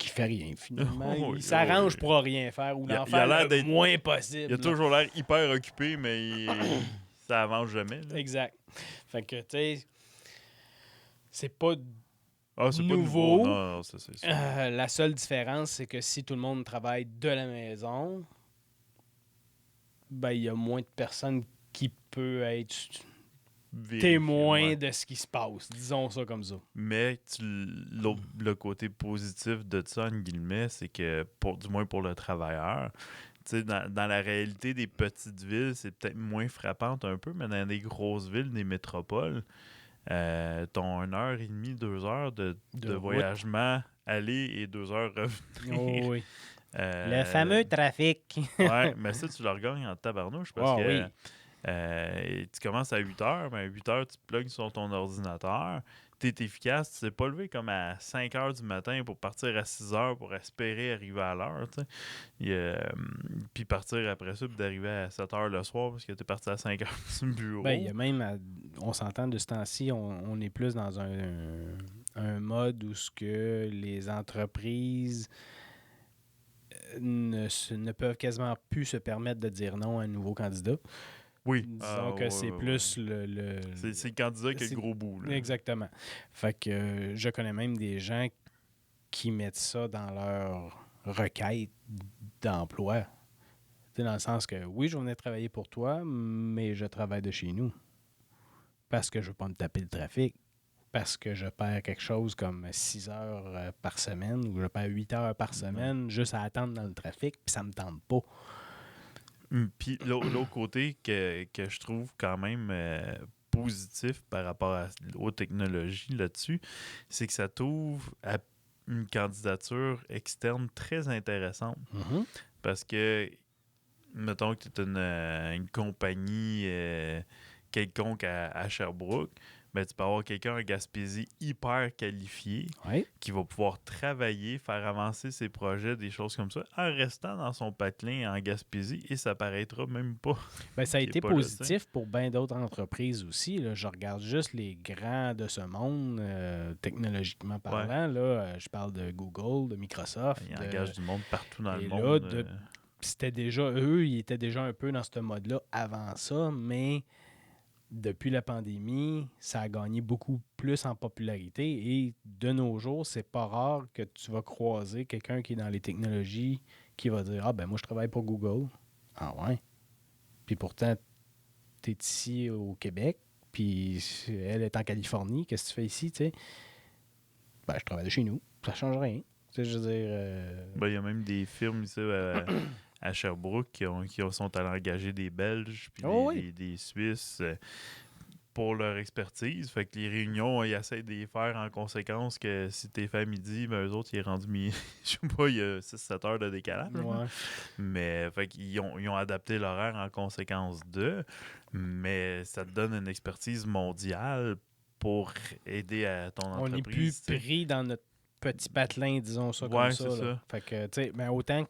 fait rien, finalement. Il s'arrange pour rien faire ou l'en faire le moins possible. Il a toujours l'air hyper occupé, mais ça avance jamais. Là. Exact. Fait que, tu sais, c'est pas c'est nouveau. Pas nouveau. Non, c'est sûr. La seule différence, c'est que si tout le monde travaille de la maison, ben, il y a moins de personnes qui peuvent être témoins de ce qui se passe. Disons ça comme ça. Mais le côté positif de ça, en guillemets, c'est que, du moins pour le travailleur, sais, dans la réalité des petites villes, c'est peut-être moins frappant un peu, mais dans des grosses villes, des métropoles, t'as 1h30, 2 heures de route. voyagement aller et 2 heures revenir. Oh, oui. Le fameux trafic. Ouais, mais ça, tu le regagnes en tabarnouche parce Oh, que oui. tu commences à 8 heures, mais à 8 heures, tu plugues sur ton ordinateur. Tu es efficace, tu ne t'es pas levé comme à 5 heures du matin pour partir à 6 heures pour espérer arriver à l'heure. Puis partir après ça, puis d'arriver à 7 heures le soir parce que tu es parti à 5 heures du bureau. Ben, il y a même, on s'entend de ce temps-ci, on est plus dans un mode où ce que les entreprises ne peuvent quasiment plus se permettre de dire non à un nouveau candidat. Oui. Disons que c'est plus le C'est le candidat qui a le gros bout. Là. Exactement. Fait que je connais même des gens qui mettent ça dans leur requête d'emploi. Tu sais, dans le sens que oui, je venais travailler pour toi, mais je travaille de chez nous. Parce que je veux pas me taper le trafic. Parce que je perds quelque chose comme 6 heures par semaine ou je perds 8 heures par semaine juste à attendre dans le trafic, puis ça me tente pas. Puis l'autre côté que je trouve quand même positif par rapport aux technologies là-dessus, c'est que ça t'ouvre à une candidature externe très intéressante. Mm-hmm. Parce que, mettons que tu es une compagnie quelconque à Sherbrooke, ben, tu peux avoir quelqu'un en Gaspésie hyper qualifié Ouais. qui va pouvoir travailler, faire avancer ses projets, des choses comme ça, en restant dans son patelin en Gaspésie et ça paraîtra même pas. Ben, ça a qu'il est été pas là, positif pour bien d'autres entreprises aussi. Là. Je regarde juste les grands de ce monde, technologiquement parlant. Là, je parle de Google, de Microsoft. Ils engagent du monde partout dans le Et monde. là, c'était déjà, eux, ils étaient déjà un peu dans ce mode-là avant ça, mais depuis la pandémie, ça a gagné beaucoup plus en popularité et de nos jours, c'est pas rare que tu vas croiser quelqu'un qui est dans les technologies qui va dire « Ah ben moi je travaille pour Google. » Ah ouais. Puis pourtant, tu es ici au Québec, puis elle est en Californie. Qu'est-ce que tu fais ici, tu sais? Ben, je travaille de chez nous. Ça change rien. Tu sais, je veux dire... Ben, il y a même des firmes ici à Sherbrooke qui sont allés engager des Belges puis Oh oui. des Suisses pour leur expertise. Fait que les réunions, ils essaient de les faire en conséquence que si t'es fait à midi, ben eux autres, ils sont rendus je sais pas, il y a 6-7 heures de décalage. Ouais. Mais fait qu'ils ont adapté l'horaire en conséquence mais ça te donne une expertise mondiale pour aider à ton On n'est entreprise. plus pris dans notre petit patelin, disons ça comme Ouais, ça. c'est Là. ça. Fait que, tu sais, ben autant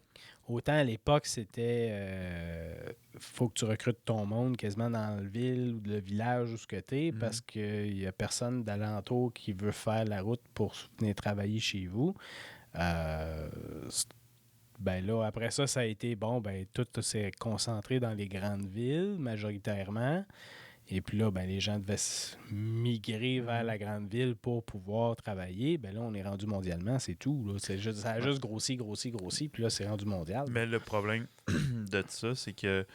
à l'époque, c'était faut que tu recrutes ton monde quasiment dans la ville ou le village où ce que t'es parce qu'il n'y a personne d'alentour qui veut faire la route pour venir travailler chez vous. Ben là, après ça, ça a été bon, ben tout s'est concentré dans les grandes villes majoritairement. Et puis là, ben, les gens devaient migrer vers la grande ville pour pouvoir travailler. Ben là, on est rendu mondialement, c'est tout. Là. Ça a juste grossi, puis là, c'est rendu mondial. Mais le problème de ça, c'est que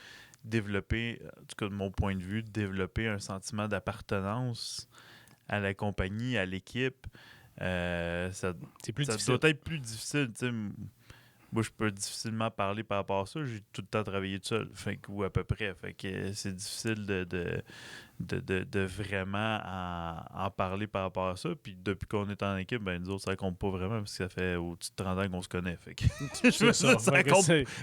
développer, en tout cas de mon point de vue, développer un sentiment d'appartenance à la compagnie, à l'équipe, ça doit être plus difficile. T'sais. Moi, je peux difficilement parler par rapport à ça. J'ai tout le temps travaillé tout seul, ou à peu près. Fait que c'est difficile de vraiment en parler par rapport à ça. Puis depuis qu'on est en équipe, ben nous autres, ça compte pas vraiment parce que ça fait au-dessus de 30 ans qu'on se connaît. Fait que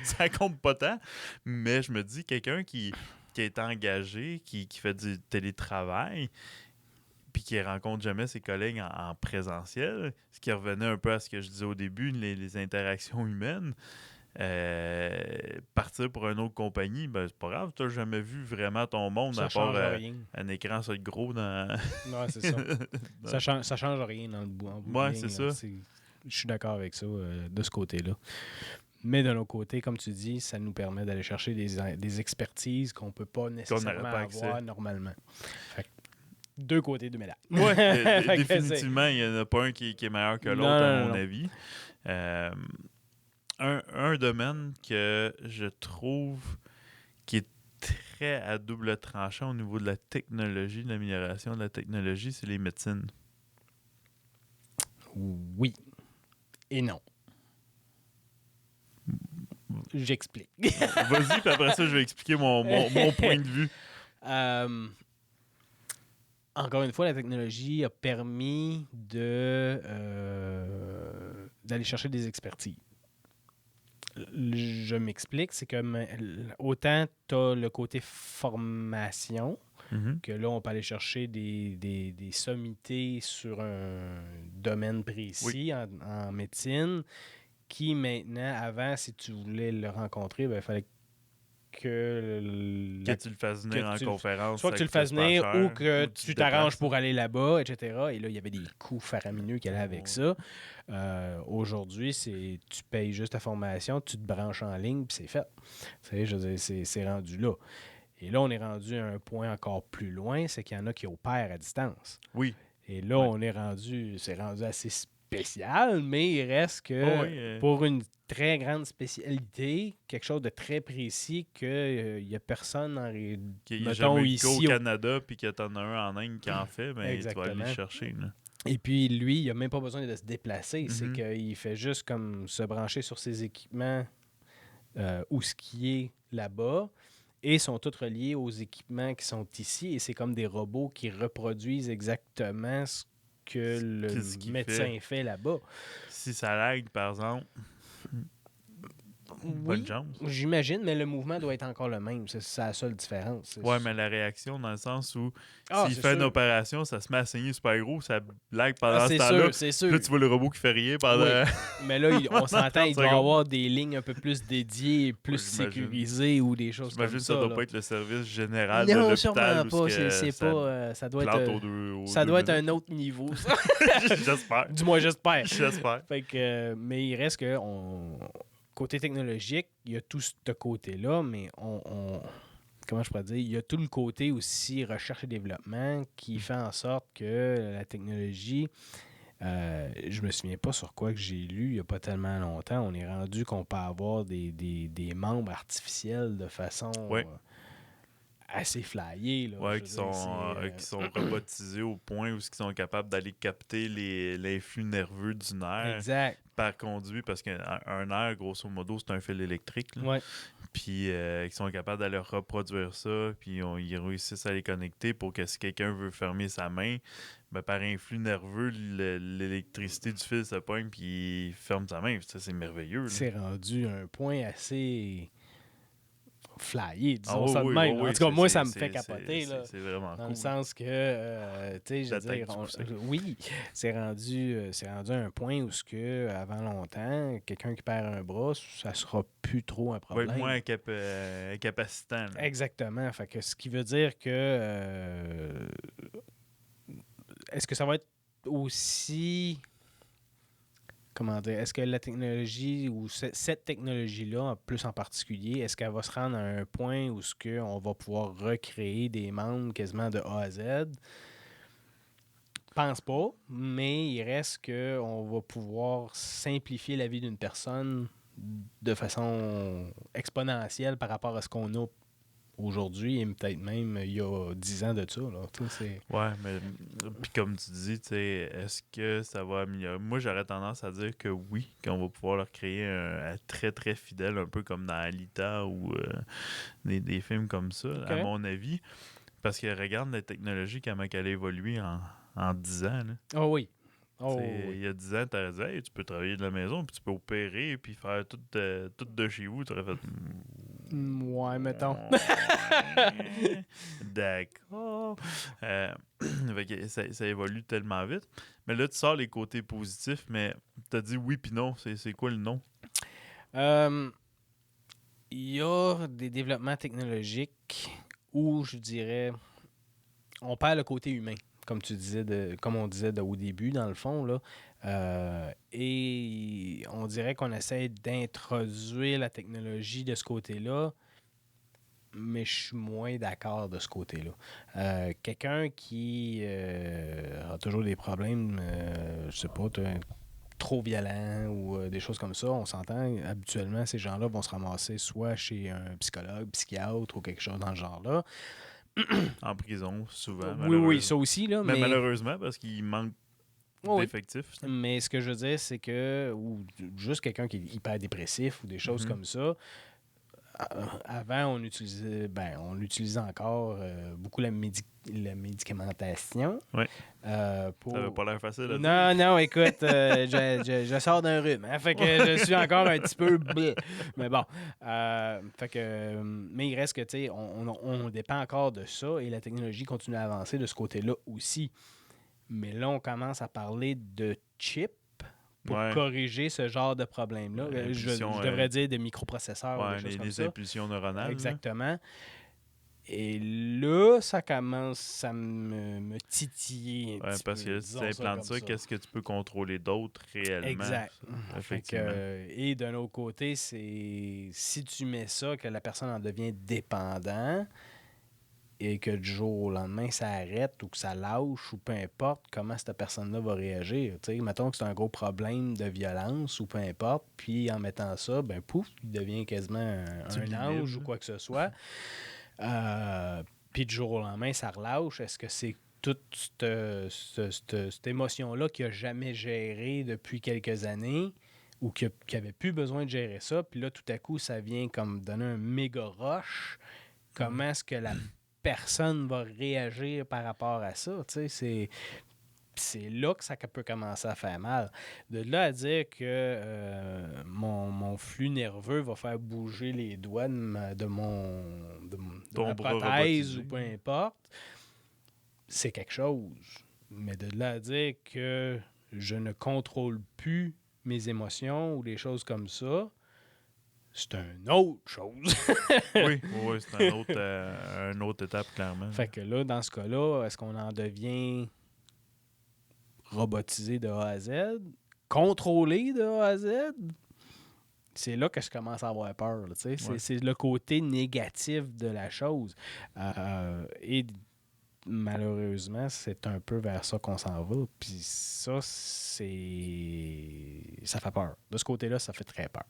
ça compte pas tant. Mais je me dis, quelqu'un qui est engagé, qui fait du télétravail, puis qui rencontre jamais ses collègues en présentiel, ce qui revenait un peu à ce que je disais au début, les interactions humaines. Partir pour une autre compagnie, ben c'est pas grave, tu n'as jamais vu vraiment ton monde ça à part rien. un écran ça gros dans. Ouais, c'est ça. Ça change rien dans le bout. Ouais, c'est ça. Je suis d'accord avec ça de ce côté-là. Mais de l'autre côté, comme tu dis, ça nous permet d'aller chercher des expertises qu'on peut pas nécessairement avoir normalement. Fait que, deux côtés de médaille. Oui, définitivement, il n'y en a pas un qui est meilleur que l'autre, à mon avis. Un domaine que je trouve qui est très à double tranchant au niveau de la technologie, de l'amélioration de la technologie, c'est les médecines. Oui. Et non. J'explique. Vas-y, puis après ça, je vais expliquer mon point de vue. Encore une fois, la technologie a permis d'aller chercher des expertises. Je m'explique, c'est que autant tu as le côté formation, que là, on peut aller chercher des sommités sur un domaine précis en médecine, qui maintenant, avant, si tu voulais le rencontrer, il fallait que tu le fasses venir en conférence. Soit que tu le fasses venir ou que tu t'arranges pour aller là-bas, etc. Et là, il y avait des coûts faramineux qui allaient avec ça. Aujourd'hui, tu payes juste ta formation, tu te branches en ligne, puis c'est fait. Tu sais, je veux dire, c'est rendu là. Et là, on est rendu à un point encore plus loin, c'est qu'il y en a qui opèrent à distance. Oui. Et là, c'est rendu assez spécial, mais il reste que pour une très grande spécialité, quelque chose de très précis qu'il n'y a personne qui n'a jamais eu au Canada puis que tu en as un en Inde qui en fait, mais tu vas aller le chercher. Là. Et puis lui, il n'a même pas besoin de se déplacer. C'est qu'il fait juste comme se brancher sur ses équipements ou skier là-bas et sont tous reliés aux équipements qui sont ici. Et c'est comme des robots qui reproduisent exactement ce que le médecin fait là-bas. Si ça lag, par exemple, bonne chance. J'imagine, mais le mouvement doit être encore le même. C'est la seule différence. Ouais, mais la réaction, dans le sens où s'il fait une opération, ça se met à saigner super gros, ça lag pendant ce temps-là. C'est sûr. Là, tu vois le robot qui fait rien pendant... Oui. Mais là, on s'entend, il doit y avoir des lignes un peu plus dédiées, plus sécurisées ou des choses comme ça. J'imagine que ça doit pas être le service général de l'hôpital. Non, sûrement pas. C'est pas... Ça doit être un autre niveau, ça. J'espère. Du moins, j'espère. Fait que, mais il reste que... Côté technologique, il y a tout ce côté-là, mais comment je pourrais dire, il y a tout le côté aussi recherche et développement qui fait en sorte que la technologie, je me souviens pas sur quoi que j'ai lu il n'y a pas tellement longtemps, on est rendu qu'on peut avoir des membres artificiels de façon assez flyée. Là, qui sont robotisés au point où ils sont capables d'aller capter l'influx nerveux du nerf. Exact. Par conduit, parce qu'un nerf, grosso modo, c'est un fil électrique. Là. Puis ils sont capables d'aller reproduire ça, puis ils réussissent à les connecter pour que si quelqu'un veut fermer sa main, par influx nerveux, l'électricité du fil se pogne, puis il ferme sa main. Ça, c'est merveilleux. Là. C'est rendu un point assez... flyé, disons ça de même. En tout cas, moi, ça me fait capoter. C'est vraiment cool. Dans le sens que, tu sais, je veux dire, oui, c'est rendu à un point où, avant longtemps, quelqu'un qui perd un bras, ça sera plus trop un problème. Moins incapacitant. Là. Exactement. Fait que, ce qui veut dire que... est-ce que ça va être aussi... Comment dire, est-ce que la technologie ou cette technologie-là, plus en particulier, est-ce qu'elle va se rendre à un point où on va pouvoir recréer des membres quasiment de A à Z? Je pense pas, mais il reste qu'on va pouvoir simplifier la vie d'une personne de façon exponentielle par rapport à ce qu'on a aujourd'hui et peut-être même il y a 10 ans de ça. Là. Ouais, mais puis comme tu dis, est-ce que ça va améliorer? Moi, j'aurais tendance à dire que oui, qu'on va pouvoir leur créer un très, très fidèle, un peu comme dans Alita ou des films comme ça, à mon avis. Parce que regarde la technologie, comment elle a évolué en 10 ans. Là. Oh oui. Il y a 10 ans, tu aurais dit hey, tu peux travailler de la maison, puis tu peux opérer, puis faire tout de chez vous. Tu aurais fait... Ouais, mettons. D'accord. Ça évolue tellement vite. Mais là, tu sors les côtés positifs, mais tu as dit oui puis non. C'est quoi le non? Il y a des développements technologiques où, je dirais, on perd le côté humain, comme tu disais, comme on disait au début, dans le fond, là. Et on dirait qu'on essaie d'introduire la technologie de ce côté-là, mais je suis moins d'accord de ce côté-là. Quelqu'un qui a toujours des problèmes, je sais pas, trop violents ou des choses comme ça, on s'entend, habituellement, ces gens-là vont se ramasser soit chez un psychologue, psychiatre ou quelque chose dans le genre-là. En prison, souvent. Oui, ça aussi. Là, mais malheureusement, parce qu'il manque Oui. d'effectifs. Ça. Mais ce que je veux dire, c'est que, ou juste quelqu'un qui est hyper dépressif ou des choses comme ça, avant, on utilisait encore beaucoup la médicamentation. Oui. Pour... Ça n'avait pas l'air facile à Non, dire. non, écoute, je sors d'un rhume. Hein, fait que je suis encore un petit peu... bleh. Mais bon. Fait que, mais il reste que, tu sais, on dépend encore de ça et la technologie continue à avancer de ce côté-là aussi. Mais là, on commence à parler de chips pour corriger ce genre de problème-là. Je devrais dire de microprocesseurs ou des choses comme ça. Les impulsions neuronales. Exactement. Là. Et là, ça commence à me titiller un petit parce peu. que si tu implantes ça, qu'est-ce que tu peux contrôler d'autre réellement? Exact. Ça, effectivement. Et d'un autre côté, c'est si tu mets ça, que la personne en devient dépendant et que du jour au lendemain, ça arrête ou que ça lâche ou peu importe comment cette personne-là va réagir. T'sais, mettons que c'est un gros problème de violence ou peu importe, puis en mettant ça, ben pouf, il devient quasiment un ange ou quoi que ce soit. Puis du jour au lendemain, ça relâche. Est-ce que c'est toute cette émotion-là qu'il n'a jamais gérée depuis quelques années ou qu'il n'avait plus besoin de gérer ça, puis là, tout à coup, ça vient comme donner un méga rush. Comment est-ce que la personne va réagir par rapport à ça? C'est là que ça peut commencer à faire mal. De là à dire que mon flux nerveux va faire bouger les doigts de ma prothèse ou peu importe, c'est quelque chose. Mais de là à dire que je ne contrôle plus mes émotions ou des choses comme ça, c'est une autre chose. oui, c'est une autre étape, clairement. Fait que là, dans ce cas-là, est-ce qu'on en devient robotisé de A à Z? Contrôlé de A à Z? C'est là que je commence à avoir peur. C'est le côté négatif de la chose. Et malheureusement, c'est un peu vers ça qu'on s'en va. Puis ça, ça fait peur. De ce côté-là, ça fait très peur.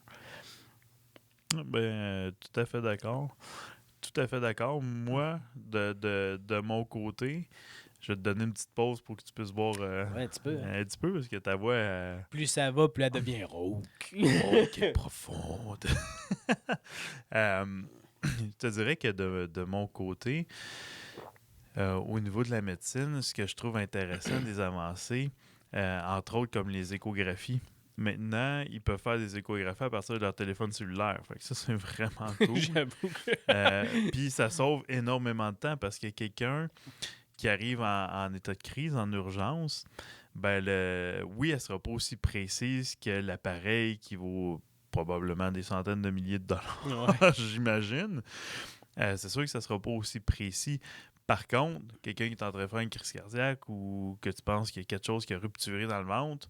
Tout à fait d'accord. Tout à fait d'accord. Moi, de mon côté, je vais te donner une petite pause pour que tu puisses boire un petit peu. Un petit peu, parce que ta voix... Plus ça va, plus elle devient rauque. Ok, profonde. Je te dirais que de mon côté, au niveau de la médecine, ce que je trouve intéressant des avancées, entre autres comme les échographies, maintenant, ils peuvent faire des échographies à partir de leur téléphone cellulaire. Fait que ça, c'est vraiment cool. J'avoue. Puis ça sauve énormément de temps parce que quelqu'un qui arrive en état de crise, en urgence, oui, elle ne sera pas aussi précise que l'appareil qui vaut probablement des centaines de milliers de dollars, j'imagine. C'est sûr que ça ne sera pas aussi précis. Par contre, quelqu'un qui est en train de faire une crise cardiaque ou que tu penses qu'il y a quelque chose qui a rupturé dans le ventre,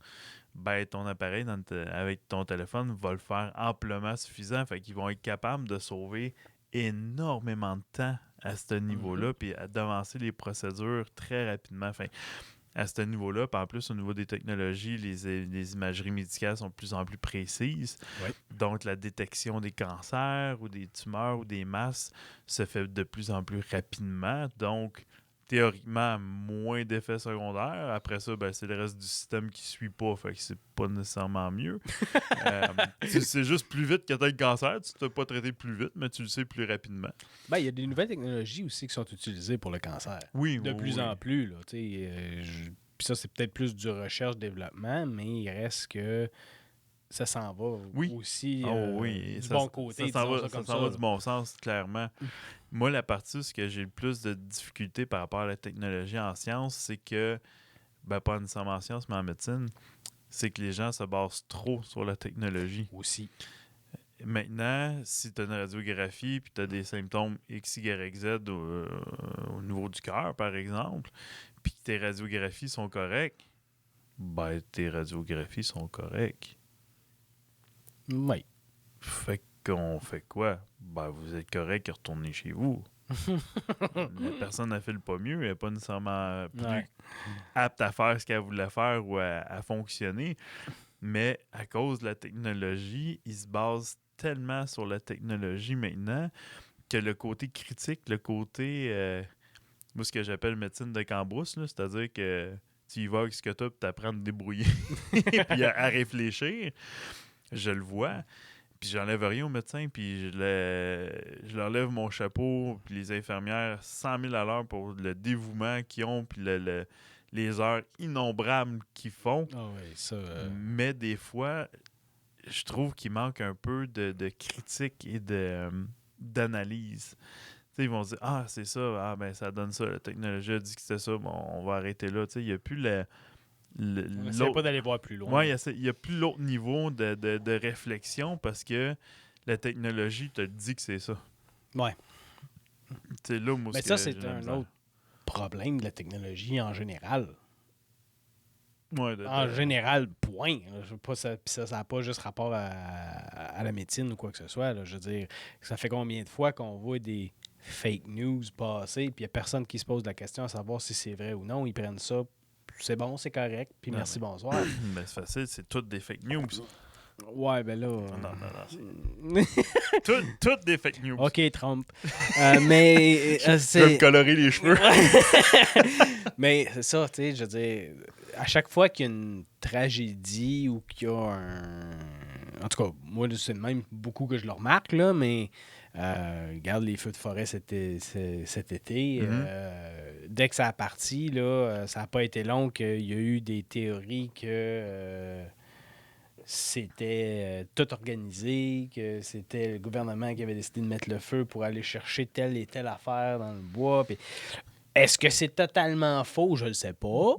ton appareil avec ton téléphone va le faire amplement suffisant. Fait qu'ils vont être capables de sauver énormément de temps à ce niveau-là, puis d'avancer les procédures très rapidement. Enfin, à ce niveau-là, puis en plus, au niveau des technologies, les imageries médicales sont de plus en plus précises. Oui. Donc, la détection des cancers ou des tumeurs ou des masses se fait de plus en plus rapidement. Donc, théoriquement, moins d'effets secondaires. Après ça, c'est le reste du système qui ne suit pas, fait que c'est pas nécessairement mieux. C'est juste plus vite que tu as le cancer. Tu ne t'as pas traité plus vite, mais tu le sais plus rapidement. Il y a des nouvelles technologies aussi qui sont utilisées pour le cancer. Oui, de plus en plus. Là, puis ça, c'est peut-être plus du recherche-développement, mais il reste que ça s'en va aussi du bon côté. Ça s'en va du bon sens, clairement. Moi, la partie où j'ai le plus de difficultés par rapport à la technologie en sciences, c'est que, pas nécessairement en sciences, mais en médecine, c'est que les gens se basent trop sur la technologie. Aussi. Maintenant, si tu as une radiographie puis tu as des symptômes X, Y, Z au niveau du cœur, par exemple, puis que tes radiographies sont correctes, tes radiographies sont correctes. Oui. Fait qu'on fait quoi? Vous êtes correct, retournez chez vous. La personne n'a fait le pas mieux, elle n'est pas nécessairement plus apte à faire ce qu'elle voulait faire ou à fonctionner. Mais à cause de la technologie, ils se basent tellement sur la technologie maintenant que le côté critique, le côté... moi, ce que j'appelle médecine de cambrousse, c'est-à-dire que tu y vas avec ce que tu as, puis tu apprends à te débrouiller, puis à réfléchir. Je le vois. Puis j'enlève rien aux médecins, puis je leur lève mon chapeau, puis les infirmières, 100 000 à l'heure pour le dévouement qu'ils ont, puis les heures innombrables qu'ils font. Ah oui, ça... Mais des fois, je trouve qu'il manque un peu de critique et d'analyse. Tu sais, ils vont se dire « Ah, c'est ça, ah ben ça donne ça, la technologie a dit que c'était ça, bon, on va arrêter là. » Tu sais, il n'y a plus on n'essaie pas d'aller voir plus loin. Ouais, il n'y a plus l'autre niveau de réflexion parce que la technologie te dit que c'est ça. Ouais. Tu sais, là, moi, Mais ça, c'est un autre problème de la technologie en général. Ouais, En général, point. Je veux pas, ça n'a pas juste rapport à la médecine ou quoi que ce soit. Là. Je veux dire, ça fait combien de fois qu'on voit des fake news passer, puis il n'y a personne qui se pose la question à savoir si c'est vrai ou non. Ils prennent ça, c'est bon, c'est correct, puis Non, merci, bonsoir. Mais c'est facile, c'est toutes des fake news. Ouais, ben là... Non. Toutes des fake news. OK, Trump. Mais Je c'est... vais me colorer les cheveux. Mais c'est ça, tu sais, je veux dire, à chaque fois qu'il y a une tragédie ou qu'il y a un... En tout cas, moi, c'est même beaucoup que je le remarque, là, mais regarde les feux de forêt cet été. Dès que ça a parti, là, ça n'a pas été long qu'il y a eu des théories que... c'était tout organisé, que c'était le gouvernement qui avait décidé de mettre le feu pour aller chercher telle et telle affaire dans le bois. Puis, est-ce que c'est totalement faux? Je ne le sais pas.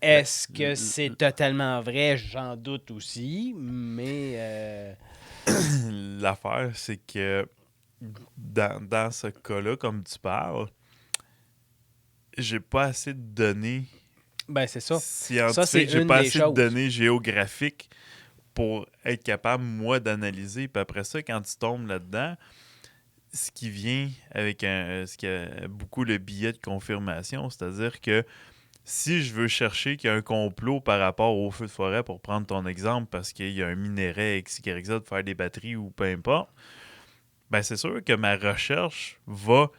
Est-ce que c'est totalement vrai? J'en doute aussi, mais... L'affaire, c'est que dans ce cas-là, comme tu parles, j'ai pas assez de données Ben, c'est ça. scientifiques, Ça, c'est j'ai une pas des assez choses. de données géographiques pour être capable, moi, d'analyser. Puis après ça, quand tu tombes là-dedans, ce qui vient avec ce qui a beaucoup le biais de confirmation, c'est-à-dire que si je veux chercher qu'il y a un complot par rapport au feu de forêt, pour prendre ton exemple, parce qu'il y a un minerai X, Y, Z de faire des batteries ou peu importe, ben c'est sûr que ma recherche va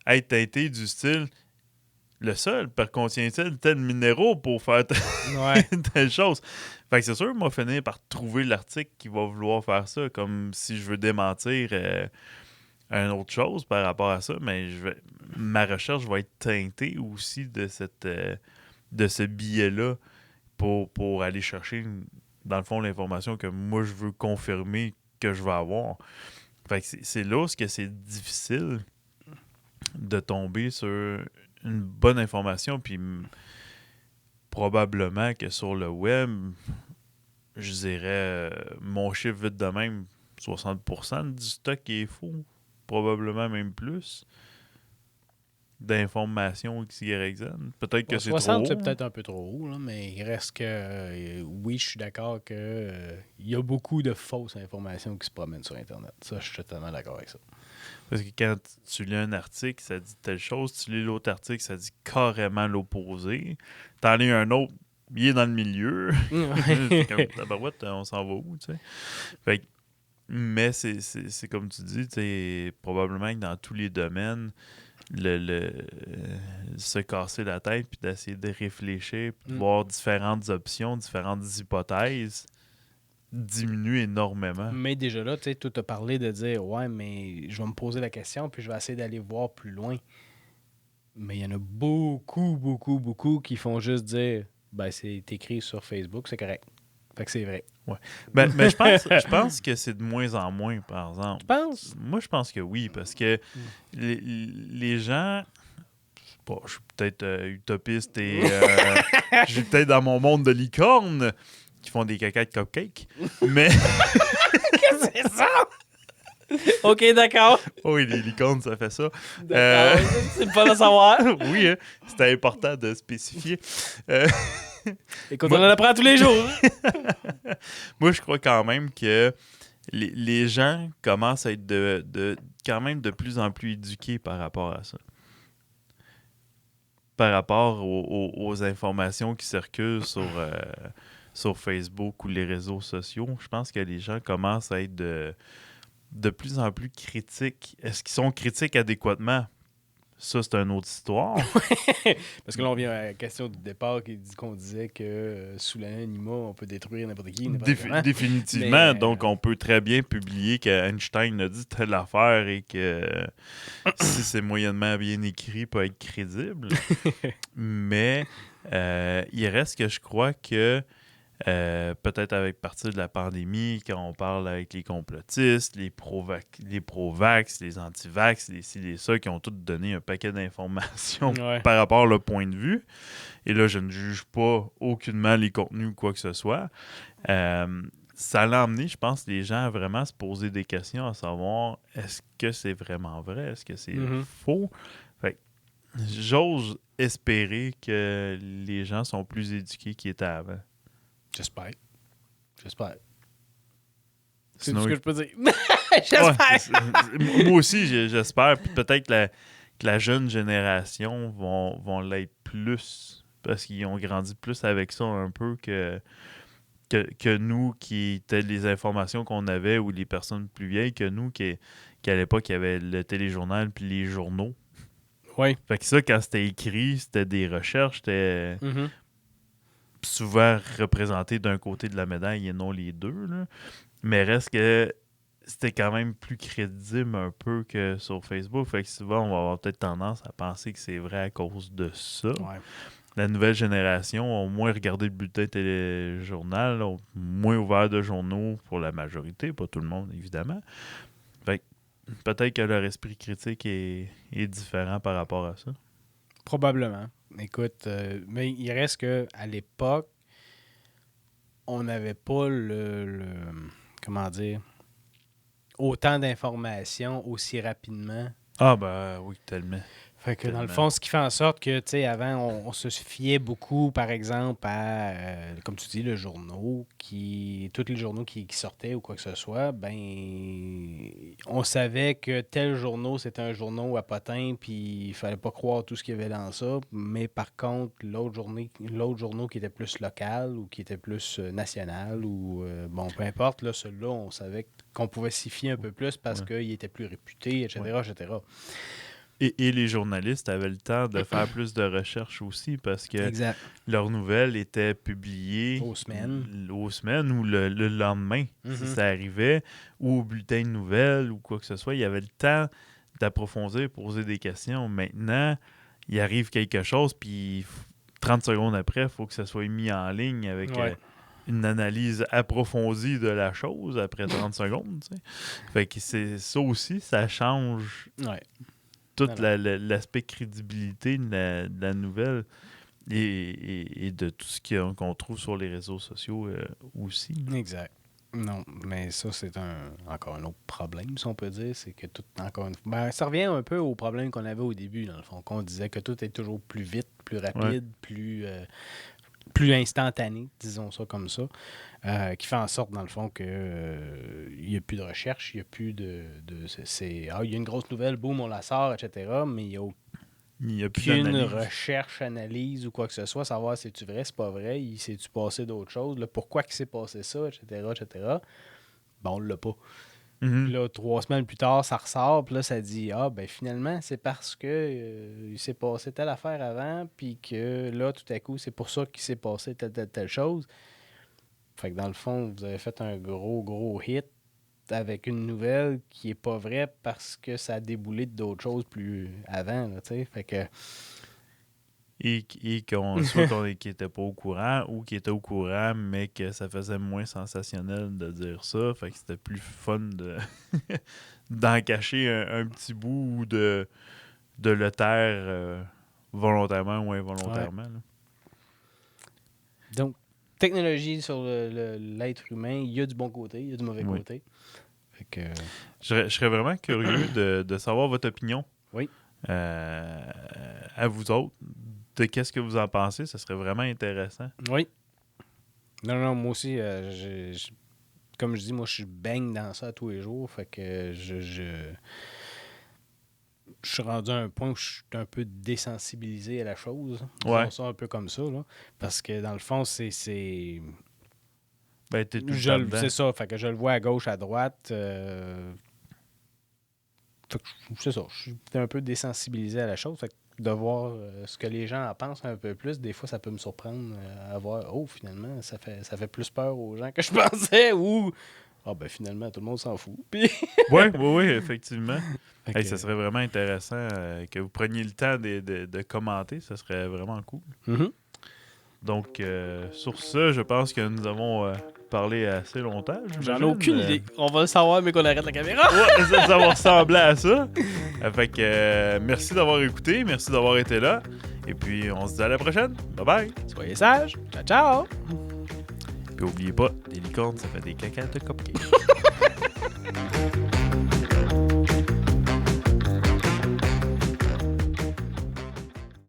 être teintée du style le sol contient-il tel minéraux pour faire telle chose? Fait que c'est sûr, moi, finir par trouver l'article qui va vouloir faire ça, comme si je veux démentir une autre chose par rapport à ça, mais ma recherche va être teintée aussi de ce biais-là pour aller chercher, dans le fond, l'information que moi, je veux confirmer que je vais avoir. Fait que c'est là où c'est difficile de tomber sur une bonne information, puis probablement que sur le web, je dirais, mon chiffre vite de même, 60% du stock est faux, probablement même plus, d'informations XYZ. Peut-être que c'est 60, trop c'est haut. peut-être un peu trop haut, là, mais il reste que... oui, je suis d'accord que il y a beaucoup de fausses informations qui se promènent sur Internet. Ça, je suis totalement d'accord avec ça. Parce que quand tu lis un article, ça dit telle chose. Tu lis l'autre article, ça dit carrément l'opposé. T'en lis un autre, il est dans le milieu. C'est comme, tabarouette, on s'en va où, tu sais? Fait que, mais c'est comme tu dis, probablement que dans tous les domaines, se casser la tête puis d'essayer de réfléchir, puis de voir différentes options, différentes hypothèses, diminue énormément. Mais déjà là, tu sais, tout a parlé de dire « Ouais, mais je vais me poser la question puis je vais essayer d'aller voir plus loin. » Mais il y en a beaucoup qui font juste dire « Ben, c'est écrit sur Facebook, c'est correct. » Fait que c'est vrai. Ouais. Mais je pense que c'est de moins en moins, par exemple. Tu penses? Moi, je pense que oui, parce que les gens... Bon, je suis peut-être utopiste et je suis peut-être dans mon monde de licorne qui font des caca de cupcakes, mais... Qu'est-ce que c'est ça? OK, d'accord. Oui, les licornes, ça fait ça. D'accord, c'est pas le savoir. Oui, hein, c'était important de spécifier. Écoute, on en apprend tous les jours. Moi, je crois quand même que les gens commencent à être quand même de plus en plus éduqués par rapport à ça. Par rapport aux informations qui circulent sur Facebook ou les réseaux sociaux, je pense que les gens commencent à être de plus en plus critiques. Est-ce qu'ils sont critiques adéquatement? ça, c'est une autre histoire. Parce que là, on vient à la question du départ qu'on disait que sous l'anonymat, on peut détruire n'importe qui, n'importe comment. Définitivement. Donc, on peut très bien publier qu'Einstein a dit telle affaire et que si c'est moyennement bien écrit, peut être crédible. Mais il reste que je crois que peut-être avec partir de la pandémie, quand on parle avec les complotistes, les pro-vax, les anti-vax, les ci, les ça, qui ont tous donné un paquet d'informations par rapport à leur point de vue. Et là, je ne juge pas aucunement les contenus ou quoi que ce soit. Ça l'a amené, je pense, les gens à vraiment se poser des questions, à savoir, est-ce que c'est vraiment vrai? Est-ce que c'est faux? Fait que, j'ose espérer que les gens sont plus éduqués qu'ils étaient avant. J'espère. C'est Sinon, tout ce que je peux dire. J'espère. Ouais, moi aussi, j'espère. Puis peut-être que la jeune génération vont l'être plus parce qu'ils ont grandi plus avec ça un peu que nous qui étaient les informations qu'on avait ou les personnes plus vieilles que nous qu'à l'époque, il y avait le téléjournal puis les journaux. Oui. Fait que ça, quand c'était écrit, c'était des recherches, c'était souvent représenté d'un côté de la médaille et non les deux. Là. Mais reste que c'était quand même plus crédible un peu que sur Facebook. Fait que souvent, on va avoir peut-être tendance à penser que c'est vrai à cause de ça. Ouais. La nouvelle génération a moins regardé le bulletin téléjournal, ont moins ouvert de journaux pour la majorité, pas tout le monde, évidemment. Fait que peut-être que leur esprit critique est différent par rapport à ça. Probablement. Écoute, mais il reste qu'à l'époque, on n'avait pas comment dire, autant d'informations aussi rapidement. Ah ben oui, tellement. Fait que dans le fond, ce qui fait en sorte que, tu sais, avant, on se fiait beaucoup, par exemple, à, comme tu dis, le journaux, tous les journaux qui sortaient ou quoi que ce soit, ben, on savait que tel journal, c'était un journal à potin, puis il fallait pas croire tout ce qu'il y avait dans ça. Mais par contre, l'autre journal qui était plus local ou qui était plus national ou, bon, peu importe, là, celui-là, on savait qu'on pouvait s'y fier un peu plus parce qu'il était plus réputé, etc., etc. Et les journalistes avaient le temps de faire plus de recherches aussi parce que leurs nouvelles étaient publiées aux semaines ou le lendemain, si ça arrivait, ou au bulletin de nouvelles ou quoi que ce soit. Il y avait le temps d'approfondir, poser des questions. Maintenant, il arrive quelque chose, puis 30 secondes après, il faut que ça soit mis en ligne avec une analyse approfondie de la chose après 30 secondes. T'sais. Fait que c'est ça aussi, ça change... tout l'aspect crédibilité de la nouvelle et de tout ce qu'on trouve sur les réseaux sociaux aussi. Exact. Non, mais ça, c'est encore un autre problème, si on peut dire. C'est que tout, encore une fois... ça revient un peu au problème qu'on avait au début, dans le fond, qu'on disait que tout est toujours plus vite, plus rapide, plus instantané, disons ça comme ça, qui fait en sorte, dans le fond, que il n'y a plus de recherche, il n'y a plus il y a une grosse nouvelle, boum, on la sort, etc., mais il n'y a aucune recherche, analyse ou quoi que ce soit, savoir si c'est vrai, c'est pas vrai, s'est-tu passé d'autres choses, là, pourquoi il s'est passé ça, etc., etc. Bon, on l'a pas. Puis là, 3 semaines plus tard, ça ressort, puis là, ça dit ben finalement, c'est parce que il s'est passé telle affaire avant, puis que là, tout à coup, c'est pour ça qu'il s'est passé telle chose. Fait que dans le fond, vous avez fait un gros hit avec une nouvelle qui est pas vraie parce que ça a déboulé d'autres choses plus avant, tu sais. Fait que... Et soit qu'on n'était pas au courant ou qui était au courant, mais que ça faisait moins sensationnel de dire ça. Fait que c'était plus fun d'en cacher un petit bout ou de le taire volontairement ou involontairement. Là. Donc, technologie sur l'être humain, il y a du bon côté, il y a du mauvais côté. Fait que... Je serais vraiment curieux de savoir votre opinion. Oui. À vous autres. De qu'est-ce que vous en pensez? Ça serait vraiment intéressant. Oui. Non, moi aussi, comme je dis, moi, je baigne dans ça tous les jours. Fait que je suis rendu à un point où je suis un peu désensibilisé à la chose. Disons ça un peu comme ça. Là, parce que dans le fond, c'est... Ben, t'es tout le temps dedans. C'est ça. Fait que je le vois à gauche, à droite. C'est ça. Je suis un peu désensibilisé à la chose. Fait que de voir ce que les gens en pensent un peu plus, des fois, ça peut me surprendre à voir, oh, finalement, ça fait plus peur aux gens que je pensais, ou, ben finalement, tout le monde s'en fout. Puis... Oui, effectivement. Okay. Ça serait vraiment intéressant que vous preniez le temps de commenter. Ça serait vraiment cool. Mm-hmm. Donc, sur ça, je pense que nous avons parlé assez longtemps. J'en ai aucune idée. On va le savoir, mais qu'on arrête la caméra. Ouais, ça va ressembler à ça. Fait que merci d'avoir écouté. Merci d'avoir été là. Et puis, on se dit à la prochaine. Bye bye. Soyez sages. Ciao, ciao. Puis, oubliez pas, des licornes, ça fait des cacahuètes de cupcakes.